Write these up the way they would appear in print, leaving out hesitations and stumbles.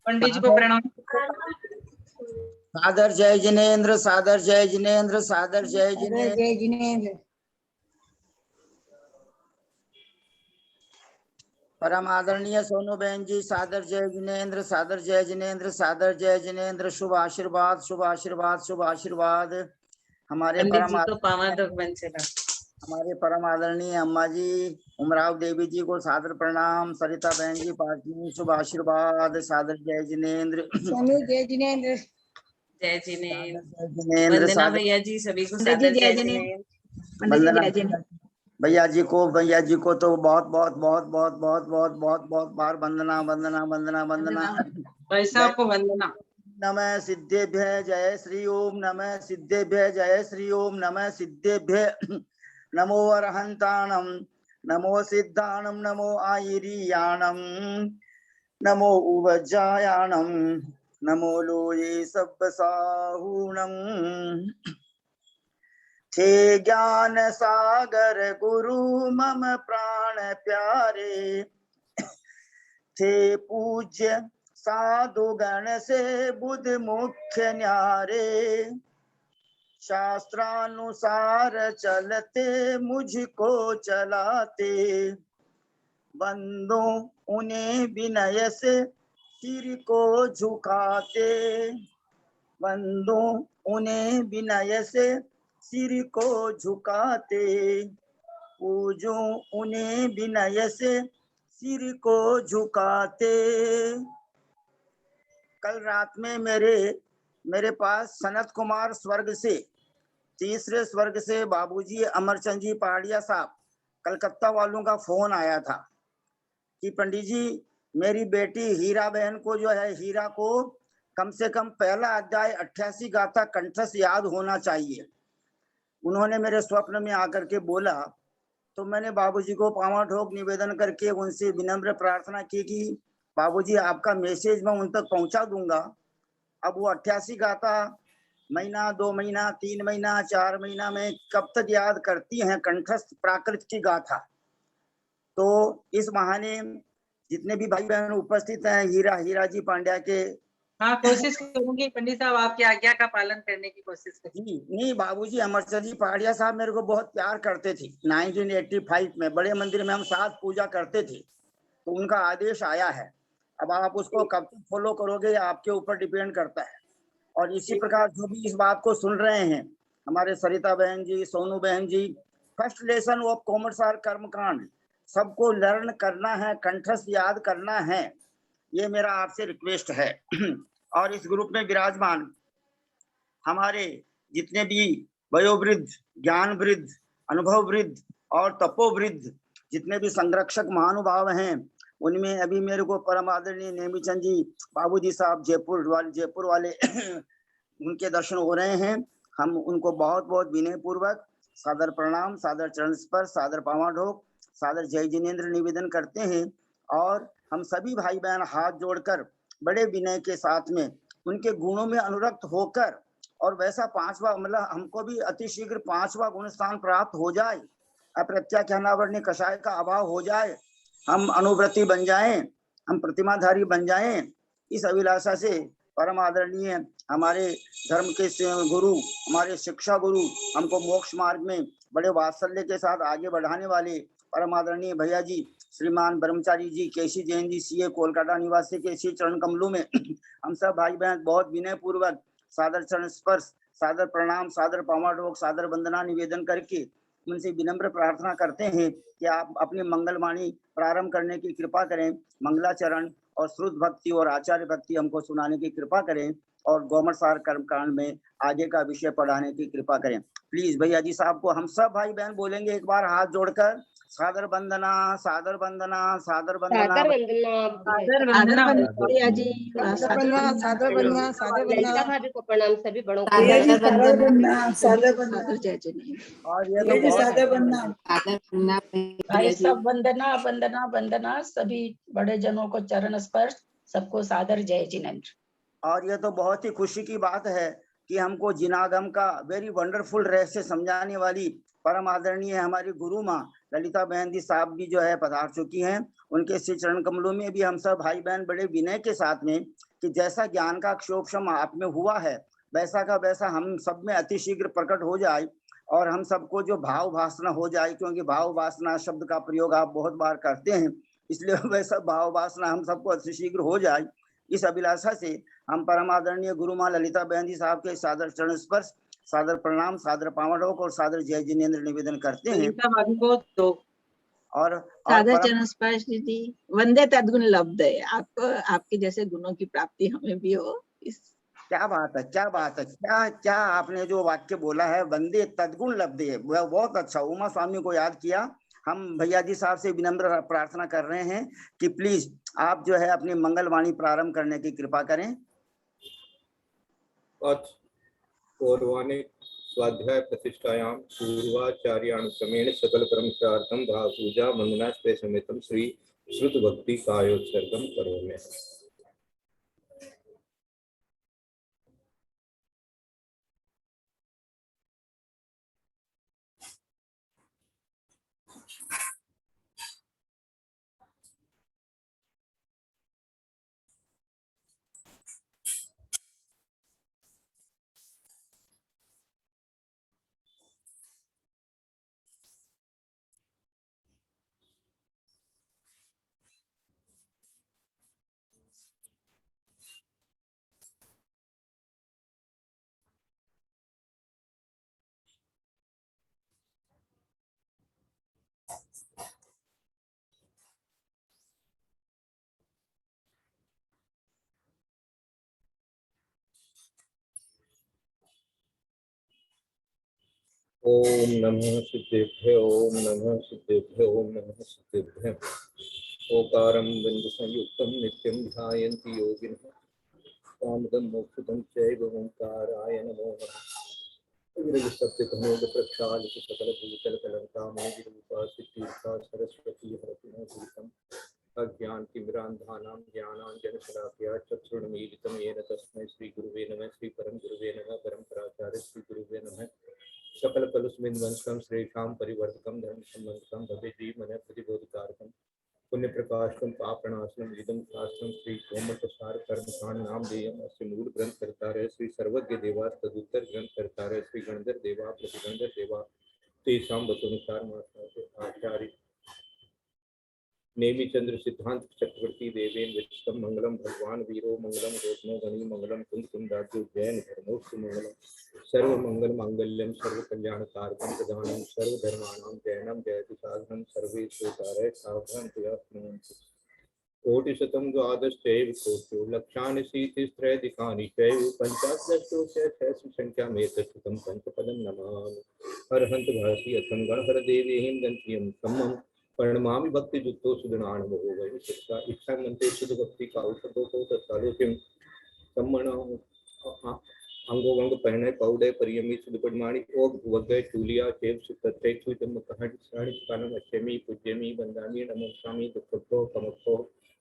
पंडित जी को प्रणाम। सादर जय जिनेन्द्र, सादर जय जिनेन्द्र, सादर जय जिनेन्द्र। जय जिनेन्द्र। परम आदरणीय सोनू बहन जी, सादर जय जिनेन्द्र, सादर जय जिनेन्द्र, सादर जय जिनेन्द्र। शुभ आशीर्वाद, शुभ आशीर्वाद, शुभ आशीर्वाद। हमारे पंडित जी को पावन दुख बंचेगा। हमारे परम आदरणीय अम्मा जी उमराव देवी जी को सादर प्रणाम। सरिता बहन जी पाटनी, शुभ आशीर्वाद, सादर जय जिनेन्द्र। सोनू जय जिनेन्द्र। जय जिनेन्द्र। जिनेन्द्र वंदना भैया जी, सभी को पंडित जी सादर जय जय जिनेन्द्र। जिनेन्द्र। पंडित जी जय जिनेन्द्र। भैया जी को तो बहुत बहुत बहुत बहुत बहुत बहुत बहुत बहुत बार वंदना वंदना वंदना वंदना। भाई साहब को वंदना। नमः सिद्धेभ्य जय श्री ओम, नमः सिद्धेभ्य जय श्री ओम, नमः सिद्धेभ्य नमो अरहंताणम, नमो सिद्धाणम, नमो आयिरियाणम, नमो उवज्जायाणम, नमो लोये सब्बसाहूणम। थे ज्ञान सागर गुरु मम प्राण प्यारे, थे पूज्य साधु गण से बुध मुख्य न्यारे, शास्त्रानुसार चलते मुझको चलाते, बंदो उन्हें विनय से सिर को झुकाते, बंदो उन्हें विनय से सिर को झुकाते, पूजो उन्हें विनय से सिर को झुकाते। कल रात में मेरे पास सनत कुमार स्वर्ग से, तीसरे स्वर्ग से बाबूजी अमरचंद जी पहाड़िया साहब कलकत्ता वालों का फोन आया था कि पंडित जी मेरी बेटी हीरा बहन को जो है, हीरा को कम से कम पहला अध्याय 88 गाथा कंठस्थ याद होना चाहिए। उन्होंने मेरे स्वप्न में आकर के बोला, तो मैंने बाबूजी को पांव ठोक निवेदन करके उनसे विनम्र प्रार्थना की कि बाबूजी आपका मैसेज मैं उन तक पहुंचा दूंगा। अब वो 88 गाथा महीना, 2 महीना, 3 महीना, 4 महीना में कब तक याद करती हैं कंठस्थ प्राकृत की गाथा। तो इस बहाने जितने भी भाई बहन उपस्थित हैं, हीरा जी पांड्या के, हाँ कोशिश करूंगी पंडित साहब, आपकी आज्ञा का पालन करने की कोशिश करूंगी। नहीं बाबूजी अमरचंद जी पहाड़िया साहब मेरे को बहुत प्यार करते थे। 1985 में बड़े मंदिर में हम साथ पूजा करते थे, तो उनका आदेश आया है। अब आप उसको कब तक फॉलो करोगे आपके ऊपर डिपेंड करता है। और इसी प्रकार जो भी इस बात को सुन रहे हैं, हमारे सरिता बहन जी, सोनू बहन जी, फर्स्ट लेसन ऑफ कॉमर्सार कर्मकांड सबको लर्न करना है, कंठस्थ याद करना है, ये मेरा आपसे रिक्वेस्ट है। और इस ग्रुप में विराजमान हमारे जितने भी वयोवृद्ध, ज्ञान वृद्ध, अनुभव वृद्ध और तपोवृद्ध जितने भी संरक्षक महानुभाव हैं, उनमें अभी मेरे को परम आदरणीय नेमीचंद जी बाबूजी साहब जयपुर वाले उनके दर्शन हो रहे हैं। हम उनको बहुत बहुत विनय पूर्वक सादर प्रणाम, सादर चरण स्पर्श, सादर पांव ढोक, सादर जय जिनेन्द्र निवेदन करते हैं। और हम सभी भाई बहन हाथ जोड़कर बड़े विनय के साथ में उनके गुणों में अनुरक्त होकर, और वैसा 5वां मतलब हमको भी अतिशीघ्र 5वां गुण स्थान प्राप्त हो जाए, अप्रत्याख्यानावरणीय कषाय का अभाव हो जाए, हम अनुव्रती बन जाएं, हम प्रतिमाधारी बन जाएं, इस अभिलाषा से परम आदरणीय हमारे धर्म के गुरु, हमारे शिक्षा गुरु, हमको मोक्ष मार्ग में बड़े वात्सल्य के साथ आगे बढ़ाने वाले परम आदरणीय भैया जी श्रीमान ब्रह्मचारी जी, केसी जैन जी, सीए कोलकाता निवासी के श्री चरण कमलों में हम सब भाई बहन बहुत विनय पूर्वक सादर चरण स्पर्श, सादर प्रणाम, सादर पावाडोक, सादर वंदना निवेदन करके उनसे विनम्र प्रार्थना करते हैं कि आप अपनी मंगलवाणी प्रारंभ करने की कृपा करें, मंगलाचरण और श्रुत भक्ति और आचार्य भक्ति हमको सुनाने की कृपा करें, और गौमरसार कर्मकांड में आगे का विषय पढ़ाने की कृपा करें। प्लीज भैया जी साहब को हम सब भाई बहन बोलेंगे एक बार हाथ जोड़कर, सादर वंदना, सादर वंदना, सादर वंदना, सादर वंदना, सादर वंदना भैया जी, सादर वंदना, सादर वंदना, सादर ललिता वंदना, भाभी को प्रणाम, सभी बड़ों को भैया जी सादर सादर वंदना, सादर वंदना, जय जिनेन्द्र। और ये भैया तो जी बहुत सादर वंदना, सादर वंदना भाई सब वंदना वंदना वंदना, सभी बड़े जनों को चरण स्पर्श, सबको सादर जय जिनेन्द्र। और ये तो बहुत ही खुशी की बात है कि हमको जिनागम का वेरी वंडरफुल रहस्य समझाने वाली परम आदरणीय हमारी गुरु माँ ललिता बहन जी साहब भी जो है पधार चुकी हैं। उनके श्री चरण कमलों में भी हम सब भाई बहन बड़े विनय के साथ में कि जैसा ज्ञान का क्षोभशम आप में हुआ है वैसा का वैसा हम सब में अतिशीघ्र प्रकट हो जाए और हम सबको जो भाव वासना हो जाए, क्योंकि भाव वासना शब्द का प्रयोग आप बहुत बार करते हैं, इसलिए वैसा भाव वासना हम सबको अतिशीघ्र हो जाए। इस अभिलाषा से हम परम आदरणीय गुरु मां ललिता बहन जी साहब के सादर चरण स्पर्श, सादर प्रणाम, सादर पावनों और सादर जय जिनेन्द्र निवेदन करते हैं। ललिता भाभी को दो और सादर परम चरण स्पर्श दीदी, वंदे तद्गुण लब्ध है। आपको आपके जैसे गुणों की प्राप्ति हमें भी हो। इस क्या बात है, क्या बात है, क्या क्या आपने जो वाक्य बोला है, वंदे तद्गुण लब्धे, वह बहुत अच्छा। उमा स्वामी को याद किया। हम भैया जी साहब से विनम्र प्रार्थना कर रहे हैं कि प्लीज आप जो है अपनी मंगलवाणी प्रारंभ करने की कृपा करें। पौर्वाणिक स्वाध्याय प्रतिष्ठायां पूर्वाचार्यानुक्रमेण सकल कर्मचार्थं भाव पूजा मंगलास्ते समेतं श्री श्रुत भक्ति कायोत्सर्गं करोमि। ओम नमः सिद्धेभ्यो, ओम नमः सिद्धेभ्यो, ओम नमः सिद्धेभ्यो। ओकारं बिंदु संयुक्तं नित्यं ध्यायन्ति योगिनः कामदं मोक्षदं चैव ओंकाराय नमो नमः। विरजसप्तकमोद प्रक्षालित सकल भूतल कलंकामय विरूपा सिद्धीर्था सरस्वती हरति नः भूतम् अज्ञानतिमिरान्धानां ज्ञानाञ्जनशलाकया चक्षुरुन्मीलितं येन तस्मै श्रीगुरुवे नमः। श्री परम गुरुवे नमः। परम्पराचार्य श्री गुरुवे नमः। सकल कलुष्मिन्वंशकं श्रेषां परिवर्तकं धर्म संबंधकं भवेद्दीमनः प्रतिबोधकारकं पुण्य प्रकाशकं पापनाशनम् इदं शास्त्रं श्री कोमलसार कर्मकांड नामधेयम् अस्य मूल ग्रंथ कर्तारः श्री सर्वज्ञ देवा तदुत्तर ग्रंथ कर्तारः श्री गणधर देवा प्रतिगणधर देवा तेषां वचोनुसार आचार्य नेमि चंद्र सिद्धांत चक्रवर्ती देवेन विष्टम मंगलम भगवान वीरो मंगलम गोत्नो गणी मंगलम कुंद कुंदाजु जैन धर्मोक्ष मंगलम सर्व मंगल मांगल्यम सर्व कल्याण कारकम प्रधानम सर्व धर्माणां जैनम जयति साधनम सर्वे श्रोतारः सावधान प्रयासनंतु कोटि शतम द्वादश चैव कोटि लक्षानि शीतिस्त्रैधिकानि चैव पंचाशदशोऽस्य सहस्र संख्या में तत्सुतं पंचपदं नमामि। हरहंत भासी अथम गणहर देवीहिं गंतियं सम्मं प्रणमामि भक्ति जुक्तो सुदनान भो वै शिक्षा इच्छा मंते शुद्ध भक्ति का औषधो को तत्कालोक्यम सम्मण अंगो अंग पहने पौडे परियमी सुदपडमाणी ओग वगै चूलिया चेव सुतत्ते छुतम कहट साणि कानम अक्षमी पूज्यमी वंदामी नमस्कामी दुखतो कमतो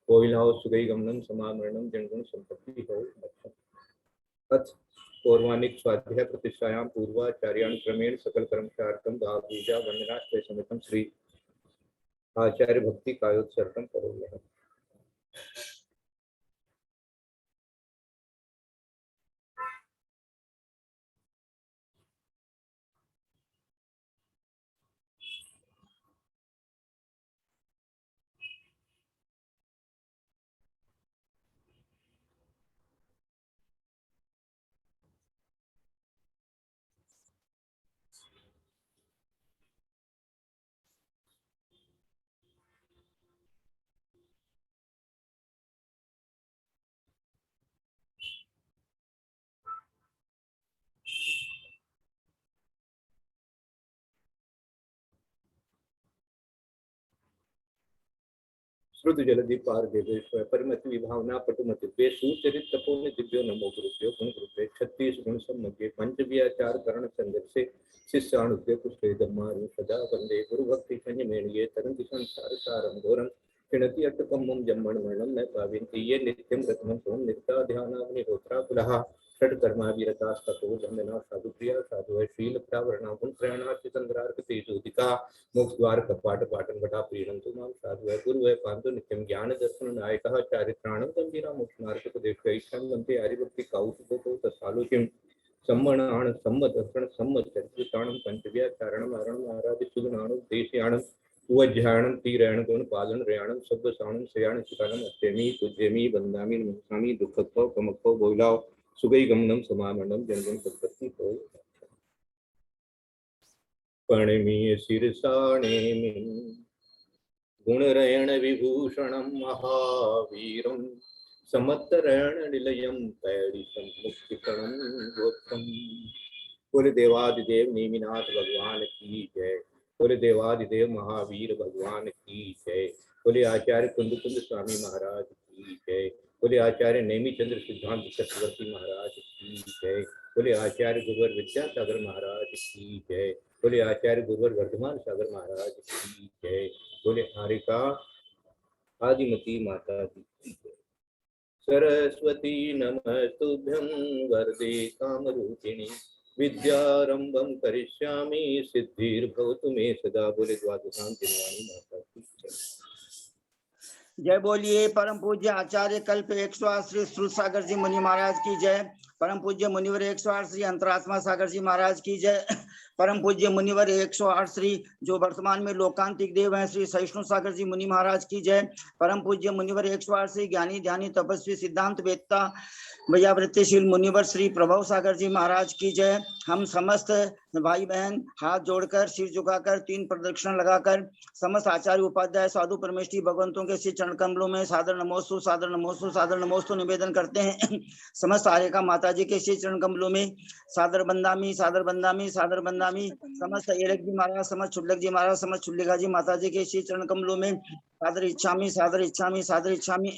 कोइलाओ सुगई गमनम समामरणम जनगुण संपत्ति हो अथ पौर्वाणिक स्वाध्याय प्रतिष्ठायां पूर्वाचार्यानुक्रमेण सकल कर्मचार्थं भाव पूजा वंदनास्ते समेतं श्री आचार्य भक्ति कायोत्सर्गं करोमि। श्रुत जलधि पार देवेश्वर परिमति विभावना पटुमति वे सुचरित तपोन दिव्यो नमो गुरुभ्यो गुण गुरुभ्यो 36 गुण सम्मगे पंच व्याचार करण संदर्शे शिष्याणुद्य कुष्ठे धर्मारु सदा वंदे गुरु भक्ति संयमेन ये तरंति संसार सारं घोरं क्षिणति अट्टकम्मं जम्मण वर्णं न पावयन्ति ये नित्यं रत्नं सोम नित्या ध्यानाग्निहोत्रा कुलः षट्कर्माभिरतास्तपो वन्दना साधुप्रिया साधु शील प्रावरणा गुणत्रयाणार्थ चन्द्रार्कते ज्योतिका मोक्ष द्वार कपाट पाटन बटा प्रीणन्तु मां साधु पूर्व पांतो नित्यं ज्ञान दर्शन नायकः चारित्राणं गंभीरा मोक्ष मार्ग उपदेश इच्छां वन्ते हरिभक्ति कौतुको तत्सालोक्यं सम्मणाण सम्मदर्शन सम्मदचरिताणं पंचव्याचारणं आरणं आराधि सुगुणाणं देशयाणं उवज्जाणं तीराणं गुण पालन रयाणं शब्द साणं श्रेयाण चिकाणं अत्यमी पूज्यमी वंदामी नमस्कामी दुःखत्व कमत्व बोलाव सुगई गमनम समामणम जनगण सत्पत्ति हो पणमीय शीर्षाणेमिं गुणरयण विभूषणं महावीरं समत्तरण निलयं तैरितं मुक्तिकणं गोत्रम्। कुल देवादिदेव नेमिनाथ भगवान की जय। कुल देवादिदेव महावीर भगवान की जय। कुल आचार्य कुंद स्वामी महाराज की जय। कुल आचार्य नेमीचंद्र सिद्धांत चक्रवर्ती महाराज की जय। कुल आचार्य गुरुवर विद्यासागर महाराज की जय। कुल आचार्य गुरुवर वर्धमान सागर महाराज की जय। कुल हारिका आदिमती माता की जय। सरस्वती नमस्तुभ्यं वरदे कामरूपिणी विद्यारंभं करिष्यामि सिद्धिर्भवतु मे सदा। बोले द्वादशांतिनवाणी माता की जय। जय बोलिए परम पूज्य आचार्य कल्प 108 श्री श्रुत सागर जी मुनि महाराज की जय। परम पूज्य मुनिवर 108 श्री अंतरात्मा सागर जी महाराज की जय। परम पूज्य मुनिवर 108 श्री जो वर्तमान में लोकांतिक देव हैं श्री सहिष्णु सागर जी मुनि महाराज की जय। परम पूज्य मुनिवर 108 श्री ज्ञानी ध्यानी तपस्वी सिद्धांत वेत्ता वैयावृत्तिशील मुनिवर श्री प्रभव सागर जी महाराज की जय। हम समस्त भाई बहन हाथ जोड़कर सिर झुकाकर 3 प्रदक्षिणा लगाकर समस्त आचार्य उपाध्याय साधु परमेष्ठी भगवंतों के श्री चरण कमलों में सादर नमोस्तु सादर नमोस्तु सादर नमोस्तु निवेदन करते हैं। समस्त आर्यका माता जी के श्री चरण कमलों में सादर बंदामी सादर बंदामी सादर बंदामी। समस्त एरक जी महाराज समस्त छुल्लक जी महाराज समस्त छुल्लिका जी माता जी के श्री चरण कमलों में सादर इच्छामी सादर इच्छामी सादर इच्छामी।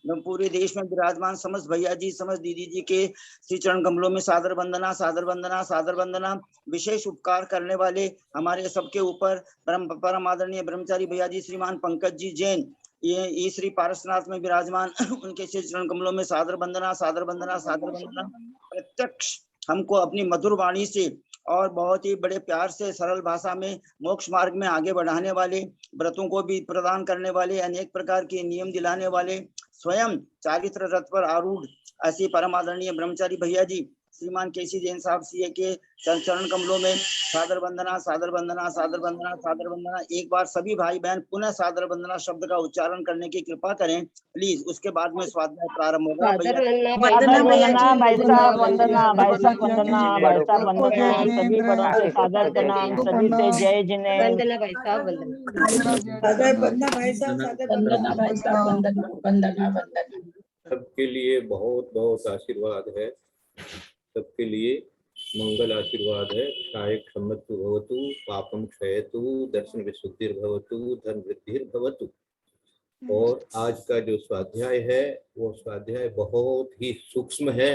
पूरे देश में विराजमान समस्त भैया जी समस्त दीदी जी के श्री चरण कमलों में सादर वंदना सादर वंदना सादर वंदना। विशेष उपकार करने वाले हमारे सबके ऊपर परम आदरणीय ब्रह्मचारी भैया जी श्रीमान पंकज जी जैन ये श्री पारसनाथ में विराजमान उनके श्री चरण कमलों में सादर वंदना सादर वंदना सादर वंदना। प्रत्यक्ष हमको अपनी मधुर वाणी से और बहुत ही बड़े प्यार से सरल भाषा में मोक्ष मार्ग में आगे बढ़ाने वाले व्रतों को भी प्रदान करने वाले अनेक प्रकार के नियम दिलाने वाले स्वयं चारित्र रथ पर आरूढ़ ऐसे परम आदरणीय ब्रह्मचारी भैया जी श्रीमान केसी जैन साहब सीए के चरण कमलों में सादर वंदना सादर वंदना सादर वंदना सादर वंदना। एक बार सभी भाई बहन पुनः सादर वंदना शब्द का उच्चारण करने की कृपा करें प्लीज। उसके बाद में स्वाध्याय प्रारंभ होगा। वंदना भाई साहब वंदना भाई साहब वंदना भाई साहब वंदना सभी बड़ों से सादर प्रणाम सभी से जय जिने। वंदना भाई साहब वंदना भाई साहब वंदना वंदना वंदना। सबके लिए बहुत बहुत आशीर्वाद है। सबके लिए मंगल आशीर्वाद है। क्षाय क्षमत्तु भवतु पापम क्षयतु दर्शन विशुद्धिर्भवतु धन वृद्धिर्भवतु। और आज का जो स्वाध्याय है वो स्वाध्याय बहुत ही सूक्ष्म है।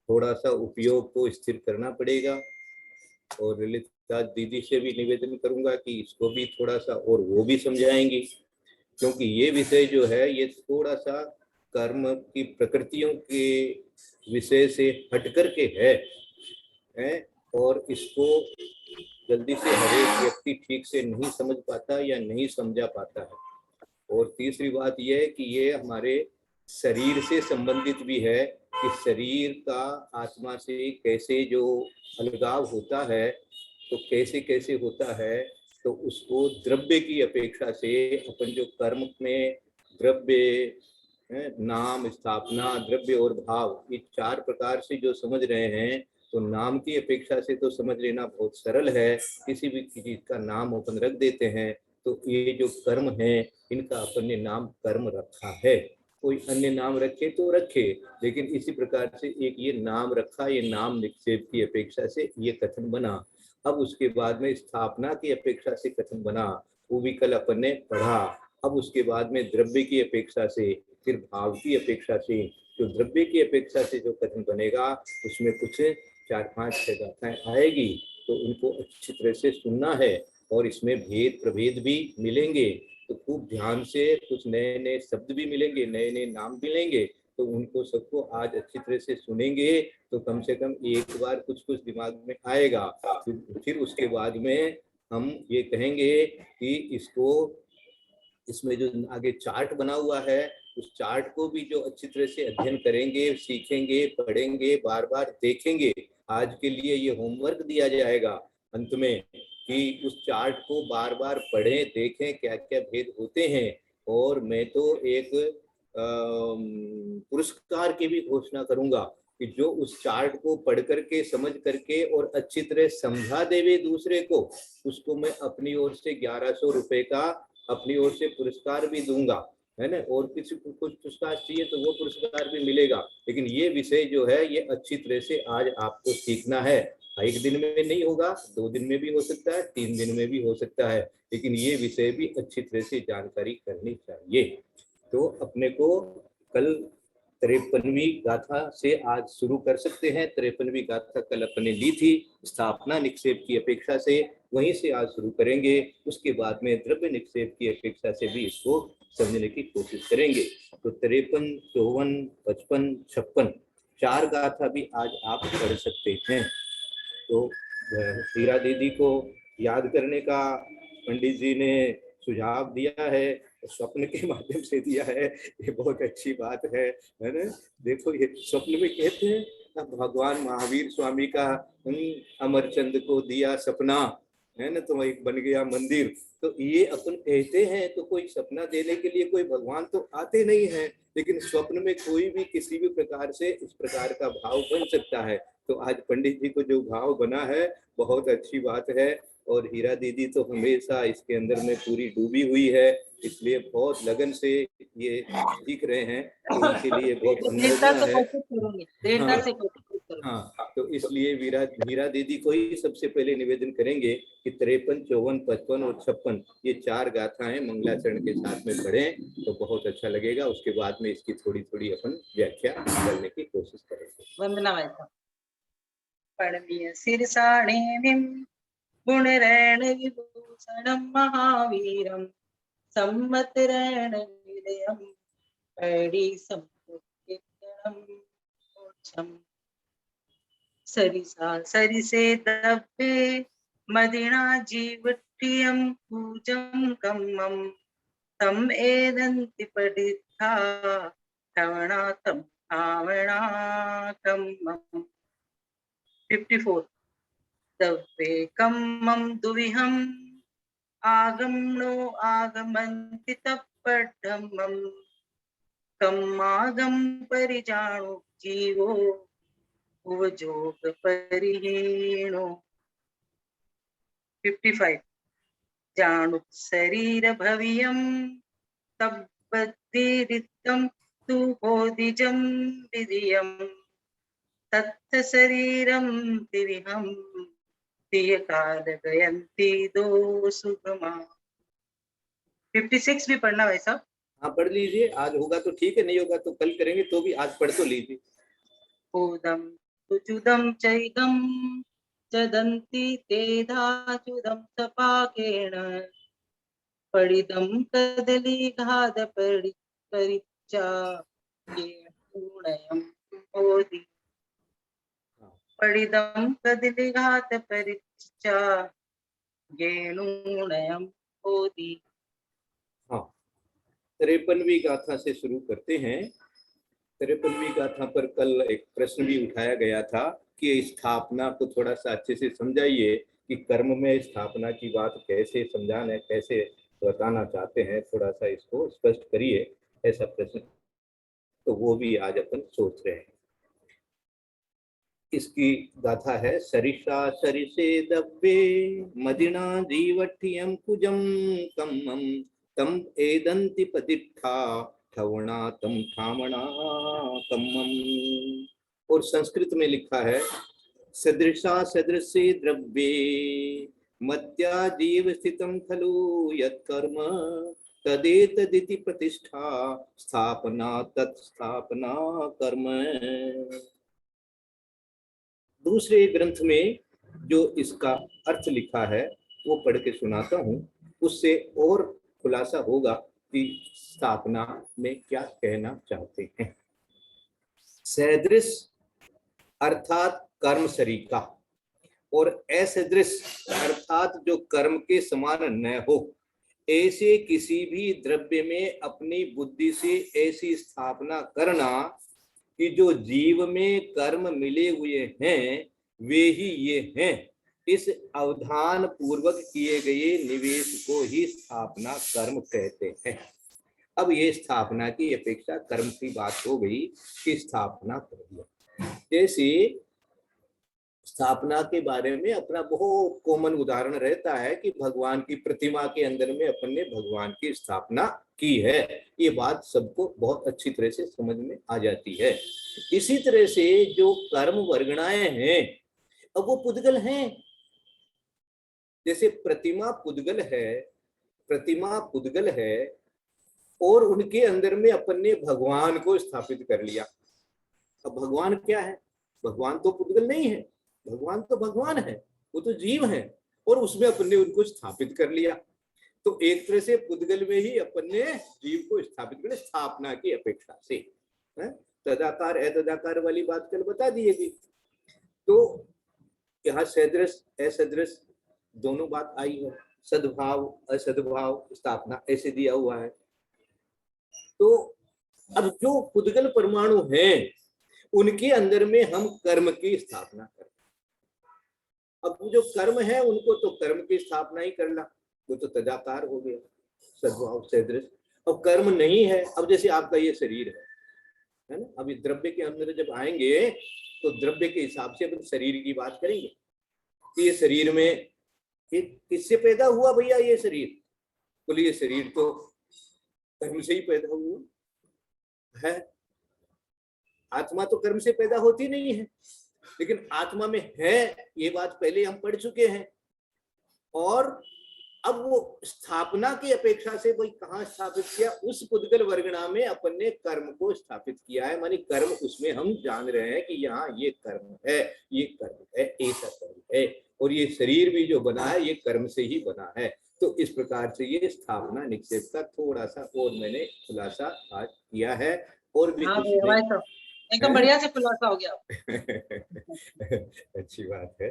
थोड़ा सा उपयोग को स्थिर करना पड़ेगा। और ललिता दीदी से भी निवेदन करूंगा कि इसको भी थोड़ा सा और वो भी समझाएंगी, क्योंकि ये विषय जो है ये थोड़ा सा कर्म की प्रकृतियों के विषय से हटकर के है और इसको जल्दी से हर एक व्यक्ति ठीक से नहीं समझ पाता या नहीं समझा पाता है। और तीसरी बात यह है कि ये हमारे शरीर से संबंधित भी है कि शरीर का आत्मा से कैसे जो अलगाव होता है तो कैसे कैसे होता है, तो उसको द्रव्य की अपेक्षा से अपन जो कर्म में द्रव्य नाम स्थापना द्रव्य और भाव ये 4 प्रकार से जो समझ रहे हैं, तो नाम की अपेक्षा से तो समझ लेना बहुत सरल है। किसी भी चीज का नाम अपन रख देते हैं, तो ये जो कर्म है इनका अपन ने नाम कर्म रखा है। कोई अन्य नाम रखे तो रखे, लेकिन इसी प्रकार से एक ये नाम रखा, ये नाम निक्षेप की अपेक्षा से ये कथन बना। अब उसके बाद में स्थापना की अपेक्षा से कथन बना, वो भी कल अपन ने पढ़ा। अब उसके बाद में द्रव्य की अपेक्षा से, फिर भाव की अपेक्षा से, जो द्रव्य की अपेक्षा से जो कथन बनेगा उसमें कुछ 4-5-6 गाथाएं आएगी, तो उनको अच्छी तरह से सुनना है और इसमें भेद प्रभेद भी मिलेंगे। तो खूब ध्यान से कुछ नए नए शब्द भी मिलेंगे, नए नए नाम भी लेंगे, तो उनको सबको आज अच्छी तरह से सुनेंगे तो कम से कम एक बार कुछ कुछ दिमाग में आएगा। फिर उसके बाद में हम ये कहेंगे कि इसमें जो आगे चार्ट बना हुआ है उस चार्ट को भी जो अच्छी तरह से अध्ययन करेंगे, सीखेंगे, पढ़ेंगे, बार बार देखेंगे। आज के लिए ये होमवर्क दिया जाएगा अंत में कि उस चार्ट को बार बार पढ़ें, देखें क्या क्या भेद होते हैं। और मैं तो एक पुरस्कार की भी घोषणा करूंगा कि जो उस चार्ट को पढ़ करके, समझ करके और अच्छी तरह समझा देवे दूसरे को, उसको मैं अपनी ओर से 1100 रुपए का अपनी ओर से पुरस्कार भी दूंगा, है ना। और किसी को कुछ पुरस्कार चाहिए तो वो पुरस्कार भी मिलेगा। लेकिन ये विषय जो है ये अच्छी तरह से आज आपको सीखना है। एक दिन में नहीं होगा, 2 दिन में भी हो सकता है, 3 दिन में भी हो सकता है, लेकिन ये विषय भी अच्छी तरह से जानकारी करनी चाहिए। तो अपने को कल 53वीं गाथा से आज शुरू कर सकते हैं। 53वीं गाथा कल अपने ली थी स्थापना निक्षेप की अपेक्षा से, वहीं से आज शुरू करेंगे। उसके बाद में द्रव्य निक्षेप की अपेक्षा से भी इसको समझने की कोशिश करेंगे। तो 53, 54, 55, 56 4 गाथा भी आज आप पढ़ सकते हैं। तो हीरा दीदी को याद करने का पंडित जी ने सुझाव दिया है, स्वप्न के माध्यम से दिया है, ये बहुत अच्छी बात है ना। देखो ये स्वप्न में कहते हैं भगवान महावीर स्वामी का अमरचंद को दिया सपना, है ना, तो वही बन गया मंदिर। तो ये अपन कहते हैं तो कोई सपना देने के लिए कोई भगवान तो आते नहीं है, लेकिन स्वप्न में कोई भी किसी भी प्रकार से इस प्रकार का भाव बन सकता है। तो आज पंडित जी को जो भाव बना है बहुत अच्छी बात है। और हीरा दीदी तो हमेशा इसके अंदर में पूरी डूबी हुई है, इसलिए बहुत लगन से ये सीख रहे हैं, तो उनके लिए बहुत है। हाँ, तो इसलिए हीरा दीदी को ही सबसे पहले निवेदन करेंगे कि 53, 54, 55 और 56 ये 4 गाथाएं मंगलाचरण के साथ में पढ़ें तो बहुत अच्छा लगेगा। उसके बाद में इसकी थोड़ी थोड़ी अपन व्याख्या करने की कोशिश करेंगे। वंदना वैसा पढ़नीय सिरसाणेमिं गुणरेण विभूषणं महावीरं सम्मतरेण विदयं पैडी संपूर्णं मोक्षम् सरिसा सरिसे दब्बे मदिना जीवट्टियं पूजं कम्मं तम एदन्ति पठिता श्रवणातं श्रावणाकम्मम् 54 दब्बे कम्मं दुविहम् आगमनो आगमन्ति तप्पठम्मं कम्मागम परिजाणो जीवो उवजोग परिहीणो 55 जानुत शरीर भवियं तब्बद्दीरितं तु बोधिजं विधियं तत्थ शरीरं दिविहं तियकाल गयन्ति दो सुगमा। 56 भी पढ़ना वैसा। हाँ पढ़ लीजिए, आज होगा तो ठीक है, नहीं होगा तो कल करेंगे, तो भी आज पढ़ तो लीजिए। उदम तुचुदम चैदम चदन्ति तेधाचुदम सपाकेण पडिदम कदली घाद परिचा पूर्णयं बोधि पडिदम कदली घात परिचा गेणुणयं बोधि। हाँ, 53वीं गाथा से शुरू करते हैं। 53वीं गाथा पर कल एक प्रश्न भी उठाया गया था कि स्थापना को थोड़ा सा अच्छे से समझाइए कि कर्म में स्थापना की बात कैसे समझाना है, कैसे बताना चाहते हैं, थोड़ा सा इसको स्पष्ट करिए, ऐसा प्रश्न। तो वो भी आज अपन सोच रहे हैं। इसकी गाथा है सरिषा सरिसे दब्बे मदिना जीवठियं कुजं कम्मं तम एदन्ति पतिष्ठा ठवणा तम ठामणा कम्मम। और संस्कृत में लिखा है सदृशा सदृशे द्रव्ये मद्या जीव स्थितं खलु यत्कर्म तदेतदिति प्रतिष्ठा स्थापना तत्स्थापना कर्म। दूसरे ग्रंथ में जो इसका अर्थ लिखा है वो पढ़ के सुनाता हूँ, उससे और खुलासा होगा कि स्थापना में क्या कहना चाहते हैं। सदृश अर्थात कर्म सरीका और असदृश अर्थात जो कर्म के समान न हो, ऐसे किसी भी द्रव्य में अपनी बुद्धि से ऐसी स्थापना करना कि जो जीव में कर्म मिले हुए हैं वे ही ये हैं, इस अवधान पूर्वक किए गए निवेश को ही स्थापना कर्म कहते हैं। अब ये स्थापना की अपेक्षा कर्म की बात हो गई कि स्थापना कर दिया। जैसे स्थापना के बारे में अपना बहुत कॉमन उदाहरण रहता है कि भगवान की प्रतिमा के अंदर में अपन ने भगवान की स्थापना की है। ये बात सबको बहुत अच्छी तरह से समझ में आ जाती है। इसी तरह से जो कर्म वर्गणाएं हैं, अब वो पुद्गल हैं। जैसे प्रतिमा पुद्गल है और उनके अंदर में अपन ने भगवान को स्थापित कर लिया। अब भगवान क्या है? भगवान तो पुद्गल नहीं है, भगवान तो भगवान है, वो तो जीव है और उसमें अपन ने उनको स्थापित कर लिया। तो एक तरह से पुद्गल में ही अपन ने जीव को स्थापित कर, स्थापना की अपेक्षा से। तदाकार अतदाकार वाली बात कल बता दी थी। तो यहाँ सदृश असदृश दोनों बात आई है, सद्भाव असद्भाव स्थापना ऐसे दिया हुआ है। तो अब जो पुद्गल परमाणु हैं उनके अंदर में हम कर्म की स्थापना करते हैं। अब जो कर्म है उनको तो कर्म की स्थापना ही करना, वो तो तदाकार हो गया, सद्भाव सदृश। अब कर्म नहीं है, अब जैसे आपका ये शरीर है ना, अब इस द्रव्य के अंदर जब आएंगे तो द्रव्य के हिसाब से अपन शरीर की बात करेंगे कि ये शरीर में किससे पैदा हुआ भैया ये शरीर? बोले ये शरीर तो कर्म से ही पैदा हुआ है। आत्मा तो कर्म से पैदा होती नहीं है, लेकिन आत्मा में है ये बात पहले हम पढ़ चुके हैं। और अब वो स्थापना की अपेक्षा से भाई कहाँ स्थापित किया? उस पुद्गल वर्गणा में अपन ने कर्म को स्थापित किया है। मानी कर्म उसमें हम जान रहे हैं कि यहाँ ये कर्म है, ये कर्म है, ऐसा कर्म है, और ये शरीर भी जो बना है ये कर्म से ही बना है। तो इस प्रकार से ये स्थापना निक्षेप का थोड़ा सा और मैंने खुलासा आज किया है। और भी एकदम बढ़िया से खुलासा हो गया। अच्छी बात है।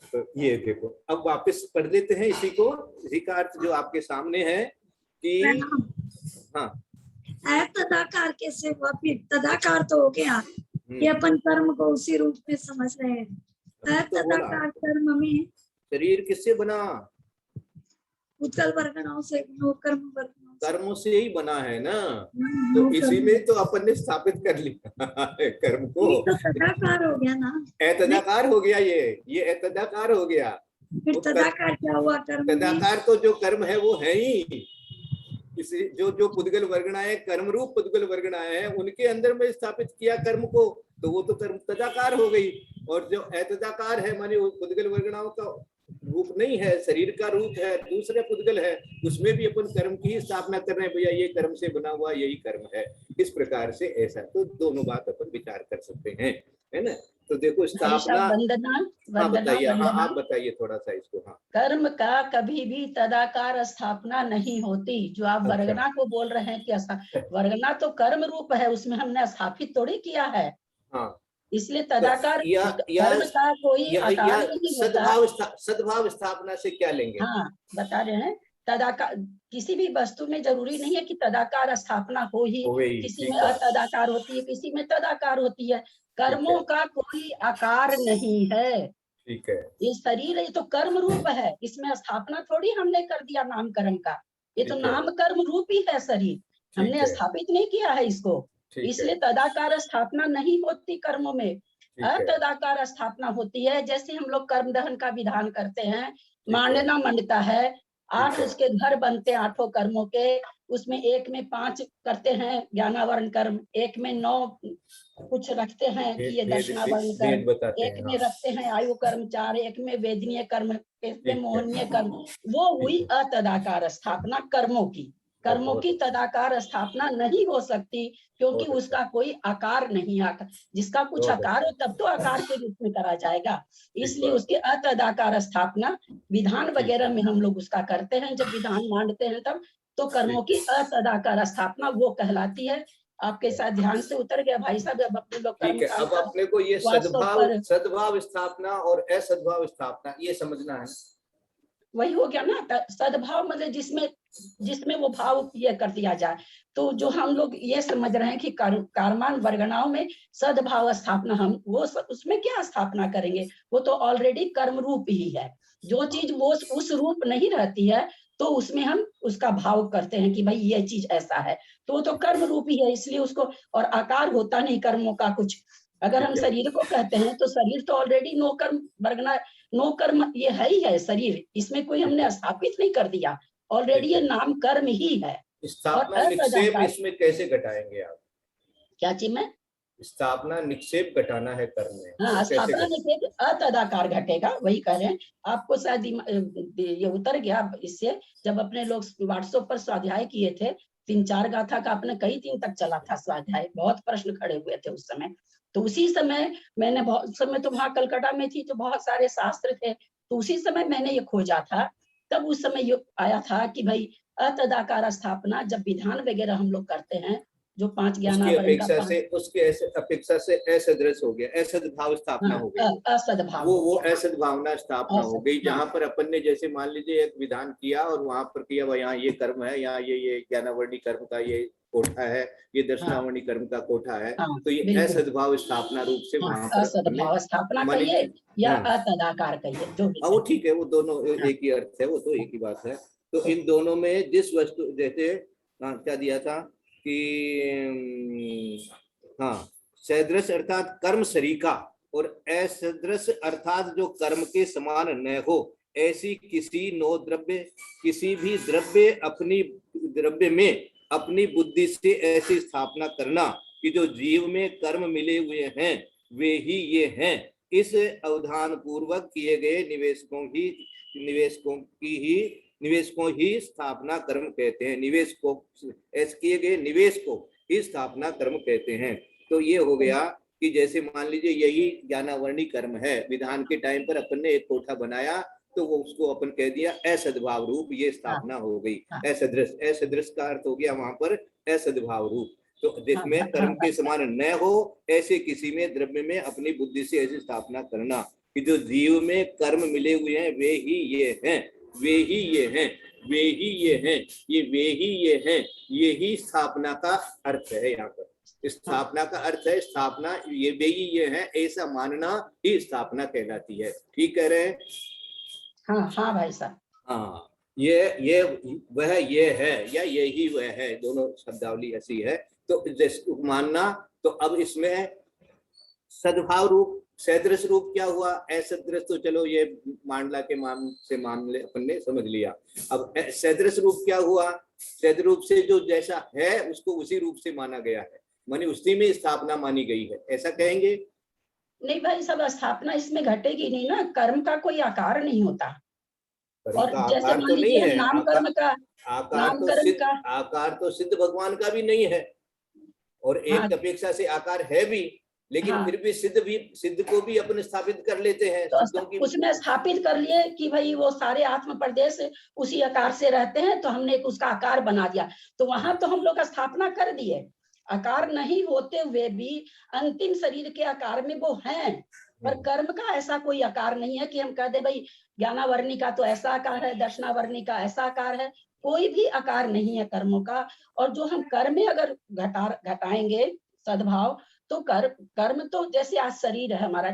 तो ये देखो, अब वापस पढ़ लेते हैं इसी को, इसी का अर्थ जो आपके सामने है कि हाँ तदाकार कैसे हुआ? फिर तदाकार तो हो गया, ये अपन कर्म को उसी रूप में समझ रहे हैं। तदाकार कर्म में शरीर किससे बना? पुद्गल वर्गणाओं से, कर्म वर्गणाओं कर्मों से ही बना है ना, तो इसी में तो अपन ने स्थापित कर लिया कर्म को। तो तदाकार हो गया ना, अतदाकार हो गया, ये अतदाकार हो गया। फिर तदाकार क्या हुआ? कर्म तदाकार तो जो कर्म है वो है ही। इसी जो पुद्गल वर्गणाएं कर्म रूप पुद्गल वर्गणाएं हैं उनके अंदर में स्थापित किया कर्म को, तो वो तो कर्म तदाकार हो गई। और जो अतदाकार है माने वो पुद्गल वर्गणाओं का रूप नहीं है, शरीर का रूप है, दूसरे पुद्गल है, उसमें भी अपन कर्म की स्थापना कर रहे हैं। भैया ये कर्म से बना हुआ यही कर्म है। इस प्रकार से ऐसा तो दोनों बात अपन विचार कर सकते हैं, है ना। तो देखो स्थापना, हाँ बताइए, हाँ आप बताइए थोड़ा सा इसको। हाँ, कर्म का कभी भी तदाकार स्थापना नहीं होती। जो आप वर्गना को बोल रहे हैं कि वर्गना तो कर्म रूप है, उसमें हमने स्थापित थोड़ी किया है। हाँ, इसलिए तदाकार कर्म का कोई आकार नहीं होता। सद्भाव स्थापना से क्या लेंगे? हाँ बता रहे हैं, तदाकार किसी भी वस्तु में जरूरी नहीं है कि तदाकार स्थापना हो ही, किसी में अतदाकार होती है, किसी में तदाकार होती है। कर्मों का कोई आकार नहीं है। ठीक है, ये शरीर ये तो कर्म रूप है, इसमें स्थापना थोड़ी हमने कर दिया नामकरण का। ये तो नाम कर्म रूप ही है शरीर, हमने स्थापित नहीं किया है इसको। इसलिए तदाकार स्थापना नहीं होती कर्मों में, अतदाकार स्थापना होती है। जैसे हम लोग कर्म दहन का विधान करते हैं, मांडना मंडता है, 8 उसके घर बनते हैं 8 कर्मों के, उसमें एक में 5 करते हैं ज्ञानावरण कर्म, एक में 9 कुछ रखते हैं कि ये दक्षिणावरण कर्म, एक में रखते हैं आयु कर्म 4, एक में वेदनीय कर्म, एक में मोहनीय कर्म। वो हुई अतदाकार स्थापना कर्मों की। कर्मों की तदाकार स्थापना नहीं हो सकती, क्योंकि उसका कोई आकार नहीं आता। जिसका कुछ आकार हो तब तो आकार के रूप में करा जाएगा। इसलिए उसके अतदाकार स्थापना विधान वगैरह में हम लोग उसका करते हैं। जब विधान मांडते हैं तब तो कर्मों की अतदाकार स्थापना वो कहलाती है। आपके साथ ध्यान से उतर गया भाई साहब, जब अपने लोग ठीक है। अब अपने को ये सद्भाव स्थापना और असद्भाव स्थापना ये समझना है। वही हो गया ना, सद्भाव मतलब जिसमें वो भाव ये कर दिया जाए। तो जो हम लोग ये समझ रहे हैं कि कर्मान वर्गणाओं में सद्भाव स्थापना, हम वो उसमें क्या स्थापना करेंगे, वो तो ऑलरेडी कर्म रूप ही है। जो चीज वो उस रूप नहीं रहती है तो उसमें हम उसका भाव करते हैं कि भाई ये चीज ऐसा है, तो वो तो कर्म रूप ही है, इसलिए उसको, और आकार होता नहीं कर्मों का कुछ। अगर हम शरीर को कहते हैं तो शरीर तो ऑलरेडी नो कर्म वर्गना, नो कर्म ये है ही है शरीर, इसमें कोई हमने स्थापित नहीं कर दिया, ऑलरेडी ये नाम कर्म ही है। स्थापना निक्षेप इसमें कैसे घटाएंगे आप? क्या चीज में स्थापना निक्षेप घटाना है कर्म में? हाँ, स्थापना निक्षेप अतदाकार घटेगा, वही कह रहे हैं आपको। शायद ये उतर गया इससे, जब अपने लोग व्हाट्सएप पर स्वाध्याय किए थे, 3-4 गाथा का अपने कई दिन तक चला था स्वाध्याय, बहुत प्रश्न खड़े हुए थे उस समय। तो उसी समय मैंने, बहुत समय तो वहां कलकत्ता में थी तो बहुत सारे शास्त्र थे, तो उसी समय मैंने ये खोजा था। तब उस समय ये आया था कि भाई अतदाकार स्थापना जब विधान वगैरह हम लोग करते हैं, जो 5 ज्ञानावरण का उसके अपेक्षा से असदृश हो गया, असद्भाव स्थापना हो गई, असद्भाव, वो असद्भावना स्थापना हो गई। जहाँ पर अपन ने जैसे मान लीजिए एक विधान किया और वहां पर किया भाई यहाँ ये कर्म है, यहाँ ये ज्ञानावर्णी कर्म का ये कोठा है, ये दर्शनावर्णी कर्म का कोठा है, तो ये असद्भाव स्थापना रूप से वहां पर असद्भाव स्थापना कहिए या अतदाकार कहिए, जो भी। वो ठीक है, वो दोनों एक ही अर्थ है, वो तो एक ही बात है। तो इन दोनों में जिस वस्तु, जैसे क्या दिया था कि हाँ, सदृश अर्थात कर्म शरीका और असदृश अर्थात जो कर्म के समान न हो, ऐसी किसी नो द्रव्य, किसी भी द्रव्य अपनी द्रव्य में अपनी बुद्धि से ऐसी स्थापना करना कि जो जीव में कर्म मिले हुए हैं वे ही ये हैं। इस अवधान पूर्वक किए गए निवेशकों ही स्थापना कर्म कहते हैं। निवेशकों ऐसे किए गए निवेश को ही स्थापना कर्म कहते हैं। तो ये हो गया कि जैसे मान लीजिए यही ज्ञानावर्णी कर्म है, विधान के टाइम पर अपन ने एक कोठा बनाया तो वो उसको अपन कह दिया असद्भाव रूप, ये स्थापना हो गई। असदृश का अर्थ हो गया वहां पर असद्भाव रूप। तो जिसमें कर्म के समान न हो ऐसे किसी में द्रव्य में अपनी बुद्धि से ऐसी स्थापना करना कि जो जीव में कर्म मिले हुए हैं वे ही ये हैं, वे ही ये हैं, वे ही ये हैं, ये वे ही ये हैं, ये ही स्थापना का अर्थ है। यहाँ पर स्थापना का अर्थ है स्थापना, ये वे ही ये हैं ऐसा मानना ही स्थापना कहलाती है। ठीक कह रहे हैं? हाँ हाँ भाई साहब, हाँ, ये वह ये है या यही वह है, दोनों शब्दावली ऐसी है। तो मानना, तो अब इसमें सद्भाव रूप, सदृश रूप क्या हुआ? असदृश तो चलो ये मांडला के मान ले अपन ने समझ लिया। अब सदृश रूप क्या हुआ? सदृश रूप से जो जैसा है उसको उसी रूप से माना गया है, मानी उसी में स्थापना मानी गई है, ऐसा कहेंगे? नहीं भाई सब स्थापना इसमें घटेगी नहीं ना, कर्म का कोई आकार नहीं होता। और जैसे मान लीजिए नाम कर्म का आकार तो सिद्ध भगवान का भी नहीं है, और एक अपेक्षा से आकार है भी, लेकिन फिर भी सिद्ध को भी अपने स्थापित कर लेते हैं। तो उसमें स्थापित कर लिए कि भाई वो सारे आत्म प्रदेश उसी आकार से रहते हैं, तो हमने उसका आकार बना दिया, तो वहां तो हम लोग स्थापना कर दिए। आकार नहीं होते हुए भी अंतिम शरीर के आकार में वो हैं, पर कर्म का ऐसा कोई आकार नहीं है कि हम कह दे भाई ज्ञानावर्णी का तो ऐसा आकार है, दर्शनावर्णी का ऐसा आकार है, कोई भी आकार नहीं है कर्मों का। और जो हम कर्म में अगर घटाएंगे सद्भाव, तो कर्म तो जैसे आज शरीर है हमारा,